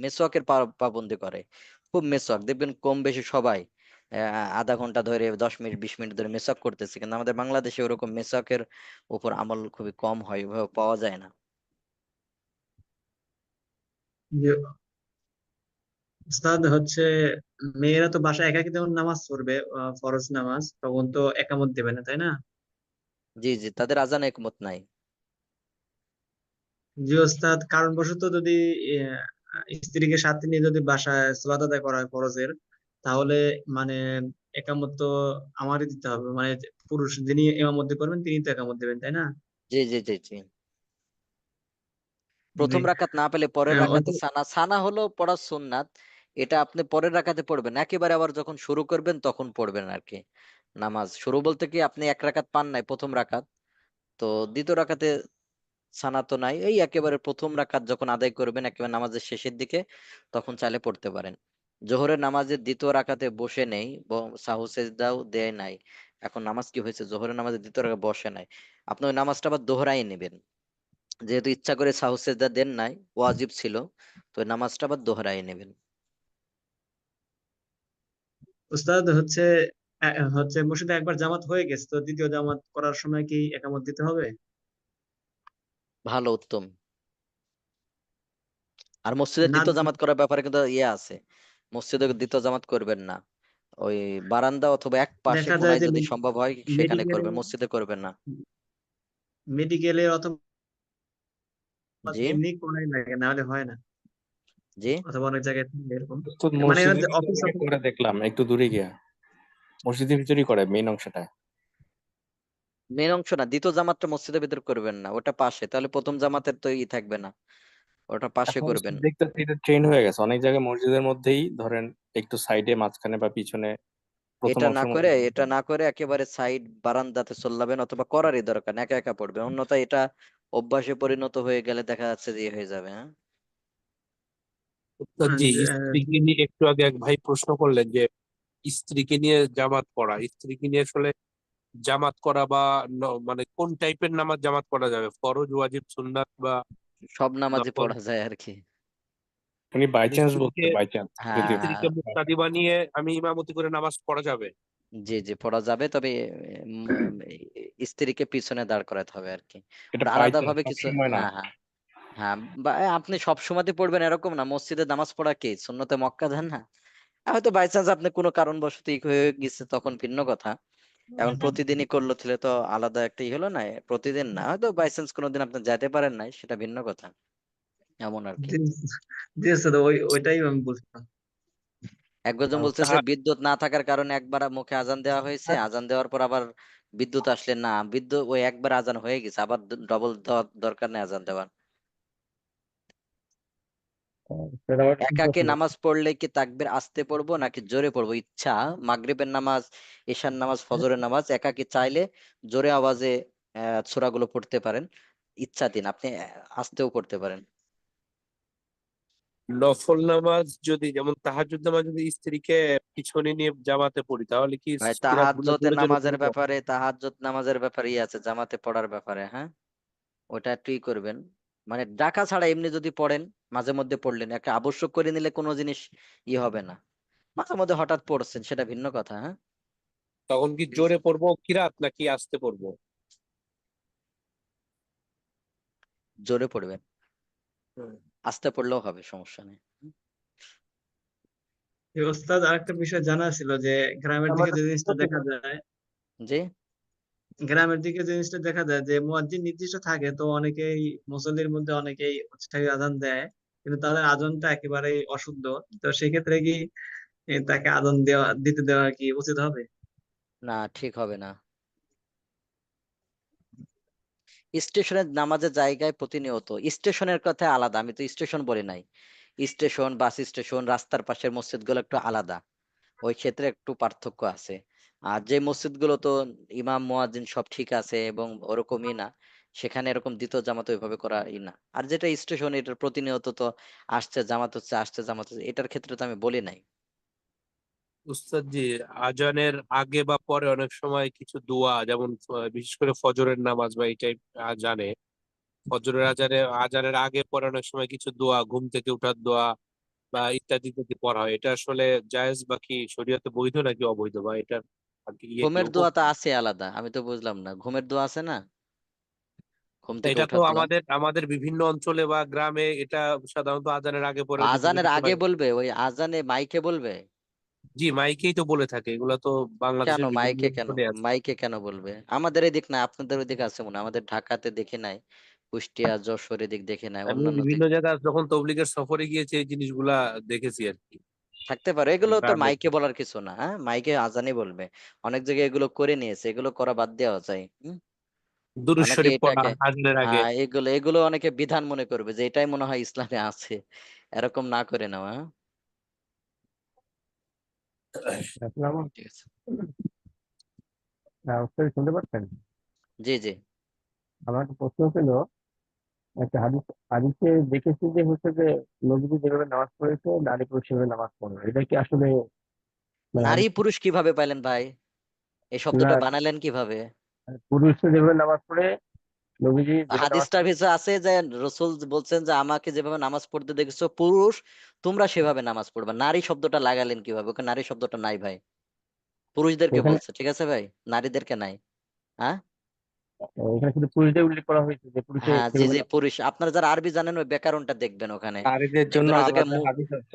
মেসোয়াকের পাবন্দি করে। খুব মেসোয়াক দেখবেন, কম বেশি সবাই আধা ঘন্টা ধরে 10 মিনিট 20 মিনিট ধরে মেসোয়াক করতেছে, কিন্তু আমাদের বাংলাদেশে ওরকম মেসোয়াকের উপর আমল খুবই কম হয়, ওইভাবে পাওয়া যায় না। জি। উস্তাদ হচ্ছে মেয়েরা তো বাসায় একাকী যখন নামাজ পড়বে, ফরজ নামাজ, তখন তো একামত দেবে না, তাই না? জি জি, তাদের আজান একমত নাই। জি ওস্তাদ, কারণবশত যদি স্ত্রীকে সাথে নিয়ে যদি বাসায় সালাত আদায় করা হয় ফরজের, তাহলে মানে একামত তো আমারই দিতে হবে, মানে পুরুষ যিনি ইমামতি করবেন তিনি তো একামত দেবেন, তাই না? জি জি জি জি। জি। প্রথম রাকাত না পেলে পরের রাকাতে অত- সানা, সানা হলো পড়া সুন্নাত। এটা আপনি পরের রাকাতে পড়বেন, একেবারে আবার যখন শুরু করবেন তখন পড়বেন আর কি। নামাজ শুরু বলতে কি, আপনি এক রাকাত পান নাই প্রথম রাকাত, তো দ্বিতীয় রাকাতে সানা তো নাই, এই একেবারে প্রথম রাকাত যখন আদায় করবেন একেবারে নামাজের শেষের দিকে, তখন চাইলে পড়তে পারেন। জোহরের নামাজের দ্বিতীয় রাকাতে বসে নেই, সাহু সেজদাও দেয় নাই। এখন নামাজ কি হয়েছে, জোহরের নামাজের দ্বিতীয় রাকাতে বসে নাই, আপনি ওই নামাজটা আবার দোহরাই নেবেন। যেহেতু ইচ্ছা করে সাহু সেজদা দেন নাই, ওয়াজিব ছিল, তো ওই নামাজটা আবার দোহরাই নেবেন। উস্তাদ হচ্ছে হচ্ছে মসজিদে একবার জামাত হয়ে গেছে, তো দ্বিতীয় জামাত করার সময় কি একামত দিতে হবে? ভালো, উত্তম। আর মসজিদের না, দ্বিতীয় জামাত করার ব্যাপারে কিন্তু ইয়ে আছে, মসজিদে দ্বিতীয় জামাত করবেন না, ওই বারান্দা অথবা এক পাশে দেখা যায় কোনায় যে যদি সম্ভব হয় সেখানে মেডিকেলে করবেন, মসজিদে করবেন না। মেডিকেলের অথবা জি এমনি কোনায় লাগে, না হলে হয় না, জি। অথবা অনেক জায়গায় থাকে এরকম। তো মানে মসজিদের অফিস ভিতরে করে দেখলাম একটু দূরে গিয়া, মসজিদের ভিতরেই করে মেইন অংশটা। মেন অংশ না, দ্বিতীয় জামাতটা মসজিদের ভিতর করবেন না, ওটা পাশে, তাহলে প্রথম জামাতের তো ই থাকবে না, ওটা পাশে এখন করবেন। দেখতেছি এটা ট্রেন্ড হয়ে গেছে অনেক জায়গায়, মসজিদের মধ্যেই ধরেন একটু সাইডে মাঝখানে বা পিছনে প্রথম অংশের মধ্যে। এটা না করে একেবারে সাইড বারান্দাতে চল্লাবেন, অথবা করারই দরকার নেই, একা একা পড়বেন, অন্যথায় এটা অভ্যাসে পরিণত হয়ে গেলে দেখা যাচ্ছে যে ইয়ে হয়ে যাবে। হ্যাঁ জি, যে, স্ত্রীকে নিয়ে একটু আগে এক ভাই প্রশ্ন করলেন যে স্ত্রীকে নিয়ে জামাত পড়া, স্ত্রীকে নিয়ে আসলে জামাত করা বা মানে কোন টাইপের নামাজ জামাত পড়া যাবে, ফরজ, ওয়াজিব, সুন্নাত বা সব নামাজই নফল? পড়া যায় আর কি। উনি বাই চান্স বলতে, স্ত্রীকে বাই চান্স হ্যাঁ স্ত্রীকে মুক্তাদি বানিয়ে আমি ইমামতি করে নামাজ পড়া যাবে? জি জি পড়া যাবে, তবে উম, স্ত্রীকে পিছনে দাঁড় করাতে হবে আর কি। এটা ওটা বাই আলাদা চান্স, ভাবে কিছু, সবসময় না। হ্যাঁ হ্যাঁ হ্যাঁ, বা আপনি সব সময়তে পড়বেন এরকম না, মসজিদে নামাজ পড়া কি সুন্নতে মক্কা দেন না? হয়তো বাই চান্স আপনি কোনো কারণবশত ই হয়ে গেছে তখন ভিন্ন কথা। এখন প্রতিদিনই করলো তাহলে তো আলাদা একটা ই হলো না, প্রতিদিন না, হয়তো বাই চান্স কোনোদিন আপনি যেতে পারেন নাই, সেটা ভিন্ন কথা, এমন আর কি। জি জি স্যার, ওইটাই আমি বলছিলাম। একজন বলতেছে তাহা বিদ্যুৎ না থাকার কারণে একবার মুখে আজান দেওয়া হয়েছে, আজান দেওয়ার পর আবার বিদ্যুৎ আসলে না, বিদ্যুৎ ওই একবার আজান হয়ে গেছে, আবার ডবল দরকার নেই আজান দেওয়ার। সেটা আবার কি একাকে প্রশ্ন? নামাজ পড়লে কি তাকবীর আস্তে পড়বো নাকি জোরে পড়বো? ইচ্ছা, মাগরিবের নামাজ, ঈশার নামাজ, ফজরের নামাজ একাকি চাইলে জোরে আওয়াজে সূরাগুলো পড়তে পারেন, ইচ্ছাধীন, আপনি আস্তেও পড়তে পারেন। নফল নামাজ যদি, যেমন তাহাজ্জুদ নামাজ যদি স্ত্রীকে পিছনে নিয়ে জামাতে পড়ি তাহলে কি ভাই কিরাত গুলো জোরে জোরে পড়বো? তাহাজ্জুদ নামাজের ব্যাপারে আছে জামাতে পড়ার ব্যাপারে, হ্যাঁ ওটা একটুই করবেন, মানে ডাকা ছাড়া এমনি যদি পড়েন, মাঝে মধ্যে পড়লেন, একটা আবশ্যক করে নিলে কোনো জিনিস ই হবে না, মাঝে মধ্যে হঠাৎ পড়ছেন সেটা ভিন্ন কথা, হ্যাঁ তখন কি জোরে পড়বো কিরাত নাকি আস্তে পড়বো? জোরে পড়বেন, আস্তে পড়লেও হবে, সমস্যা নেই। ওস্তাদ, আরেকটা বিষয় জানা ছিল যে গ্রামের দিকে যে জিনিসটা দেখা যায়, জি যে মুয়াজ্জিন নির্দিষ্ট থাকে, তো অনেকেই মুসল্লির মধ্যে অনেকেই উৎসাহী আজান দেয়, কিন্তু তাদের আজানটা একেবারেই অশুদ্ধ। তো সেক্ষেত্রে কি তাকে আজান দিতে দেওয়া কি উচিত হবে? না, ঠিক হবে না। স্টেশনের নামাজের জায়গায় প্রতিনিয়ত, স্টেশনের কথা আলাদা, আমি তো স্টেশন বলি নাই, স্টেশন, বাস স্টেশন, রাস্তার পাশের মসজিদগুলো একটু আলাদা, ওই ক্ষেত্রে একটু পার্থক্য আছে। আর যে মসজিদগুলো তো ইমাম মুয়াজ্জিন সব ঠিক আছে এবং ওরকমই না, সেখানে এরকম দ্বিতীয় জামাত ওইভাবে করা ই না। আর যেটা স্টেশন, এটার প্রতিনিয়ত তো আসছে জামাত হচ্ছে, আসছে জামাত হচ্ছে, এটার ক্ষেত্রে তো আমি বলি নাই। উস্তাদ জি, আজানের আগে বা পরে অনেক সময় কিছু দোয়া, যেমন বিশেষ করে ফজরের নামাজ বা এই টাইপ আজানে, ফজরের আজানের আগে পরে অনেক সময় কিছু দোয়া, ঘুম থেকে ওঠার দোয়া বা ইত্যাদি ইত্যাদি পড়া হয়, এটা আসলে জায়েজ বা কি শরীয়তে বৈধ নাকি অবৈধ, বা এটার আর কি ইয়ে কি ঘুমের হুকুম দোয়া তো কি? আছে আলাদা, আমি তো বুঝলাম না, ঘুমের দোয়া আছে না, ঘুম থেকে এটা তো ওঠার দোয়া? আমাদের আমাদের বিভিন্ন অঞ্চলে বা গ্রামে এটা সাধারণত আজানের আগে পরেও কিছু আজানের কিছু শোনা আগে যায়। বলবে, ওই আজানে মাইকে বলবে? জি, মাইকেই তো বলে থাকে, এগুলা তো কেন বাংলাদেশের বিভিন্ন মাইকে, কেন অঞ্চলে আছে। মাইকে কেন বলবে? আমাদের এদিক না, আপনাদের ওইদিকে আছে মনে হয়, আমাদের ঢাকাতে দেখি নাই, কুষ্টিয়া যশোর এদিক দেখি নাই, আমি অন্যান্য বিভিন্ন দিক জায়গায় যখন তবলিগের সফরে গিয়েছি এই জিনিসগুলা দেখেছি আর কি, থাকতে পারে, এগুলো তো গ্রামে। মাইকে বলার কিছু না, হ্যাঁ মাইকে আজানই বলবে, অনেক জায়গায় এগুলো করে নিয়েছে, এগুলো করা বাদ দেওয়া যায়। দুরূদ অনেকে শরীফ পড়া এটাকে, আজানের আগে। হ্যাঁ এগুলো এগুলো অনেকে বিধান মনে করবে যে এটাই মনে হয় ইসলামে আছে, এরকম না করে নেওয়া, হ্যাঁ? আসসালামু ঠিক আছে। উস্তাদ শুনতে পাচ্ছেন? জি জি আমার একটা প্রশ্ন ছিল, একটা হাদিসে দেখেছি যে হচ্ছে যে নবীজি যেভাবে নামাজ পড়েছে নারী পুরুষ সেভাবে নামাজ পড়বে, এটা কি আসলে মানে নারী হাদিস পুরুষ কিভাবে পাইলেন ভাই? এই না? শব্দটা বানালেন কিভাবে? পুরুষ যেভাবে নামাজ পড়ে নবীজি যেভাবে নামাজ হাদিসটার ভিতরে আছে যে রসূল বলছেন যে আমাকে যেভাবে নামাজ পড়তে দেখেছো পুরুষ, তোমরা সেভাবে নামাজ পড়বা, নারী শব্দটা লাগালেন কিভাবে? ওখানে নারী শব্দটা নাই ভাই, পুরুষদেরকে ওখানে বলছে, ঠিক আছে ভাই, নারীদেরকে নাই। হ্যাঁ ওখানে শুধু পুরুষদের উল্লেখ করা হয়েছে যে পুরুষে হ্যাঁ জি সেভাবে জি পুরুষ, আপনারা যারা আরবি জানেন ওই ব্যাকরণটা দেখবেন, ওখানে নারীদের জন্য দেখবেন ওই জায়গায় আলাদা হাদিস আছে।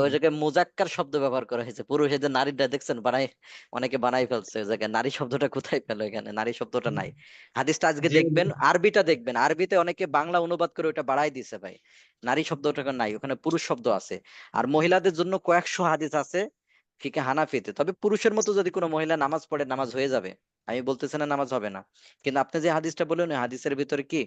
ওই জায়গায় মুজাক্কার শব্দ ব্যবহার করা হয়েছে, পুরুষ, এই যে নারীটা দেখছেন বানাই, অনেকে বানাই ফেলছে ওই জায়গায়, নারী শব্দটা কোথায় পেলো? এখানে নারী শব্দটা নাই। হাদিসটা আজকে জি দেখবেন, আরবিটা দেখবেন, আরবিতে অনেকে বাংলা অনুবাদ করে ওটা বাড়াই দিছে ভাই, নারী শব্দটা নাই, ওখানে পুরুষ শব্দ আছে। আর মহিলাদের জন্য কয়েকশো হাদিস আছে ফিকে হানাফিতে, তবে পুরুষের মতো যদি কোনো মহিলা নামাজ পড়ে নামাজ হয়ে যাবে, আমি বলতেছি না নামাজ হবে না, কিন্তু আপনি যে হাদিসটা বললেন ওই হাদিসের ভিতরে কি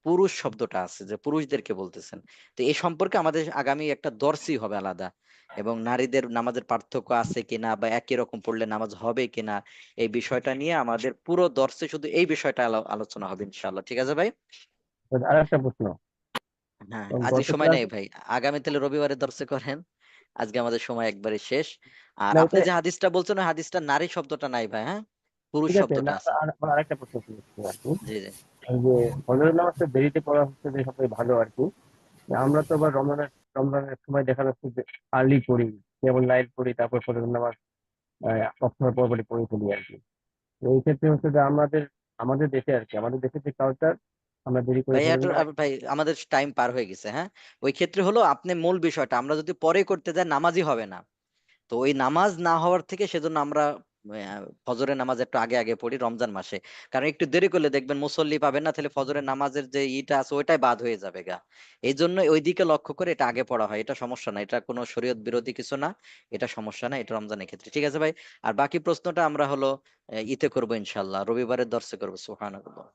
পুরুষ শব্দটা আছে, যে পুরুষদেরকে বলতেছেন। তো এই সম্পর্কে আমাদের আগামী একটা দর্শই হবে আলাদা, এবং নারীদের নামাজের পার্থক্য আছে কিনা বা একই রকম পড়লে নামাজ হবে কিনা, এই বিষয়টা নিয়ে আমাদের পুরো দর্শে শুধু এই বিষয়টা আলোচনা হবে ইনশাআল্লাহ, ঠিক আছে ভাই? আর একটা প্রশ্ন, হ্যাঁ, এবং আজকে গত সময় নেই ক্লাসে ভাই, আগামী তাহলে রবিবারে দর্শে করেন। আজকে আমাদের সময় একবারে শেষ। আর না আপনি এটা যে হাদিসটা বলছেন ওই হাদিসটা নারী শব্দটা নাই ভাই, হ্যাঁ, পুরুষ ঠিক আছে। শব্দটা না আছে। আমার আরেকটা প্রশ্ন ছিল আর কি, জি জি। এই যে ফজরের নামাজটা দেরিতে পড়া হচ্ছে যে সবথেকে ভালো আর কি। আমরা তো আবার রমজানের সময় দেখা যাচ্ছে যে আর্লি পড়ি, যেমন লাইট পড়ি, তারপর ফজরের নামাজ সবসময় পরপরই পড়ে ফেলি আর কি। তো এই ক্ষেত্রে হচ্ছে যে আমাদের দেশে আর কি, আমাদের দেশে যে কালচার, আমরা দেরি করে ভাই ফজরের নামাজ। ভাই আমাদের টাইম পার হয়ে গেছে, হ্যাঁ। ওই ক্ষেত্রে হলো আপনি মূল বিষয়টা, আমরা যদি পরে করতে যাই নামাজই হবে না। তো ওই নামাজ না হওয়ার থেকে সেজন্য আমরা ফজরের নামাজ একটু আগে আগে পড়ি রমজান মাসে। কারণ একটু দেরি করলে দেখবেন মুসল্লি পাবেন না, তাহলে ফজরের নামাজের যে ইটা আছে ওইটাই বাদ হয়ে যাবে গা। এই জন্য ওই দিকে লক্ষ্য করে এটা আগে পড়া হয়, এটা সমস্যা না, এটা কোনো শরীয়ত বিরোধী কিছু না, এটা সমস্যা না, এটা রমজানের ক্ষেত্রে ঠিক আছে ভাই। আর বাকি প্রশ্নটা আমরা হলো ইতে করবো ইনশাল্লাহ, রবিবারের দর্শে করবো। সুবহানাল্লাহ।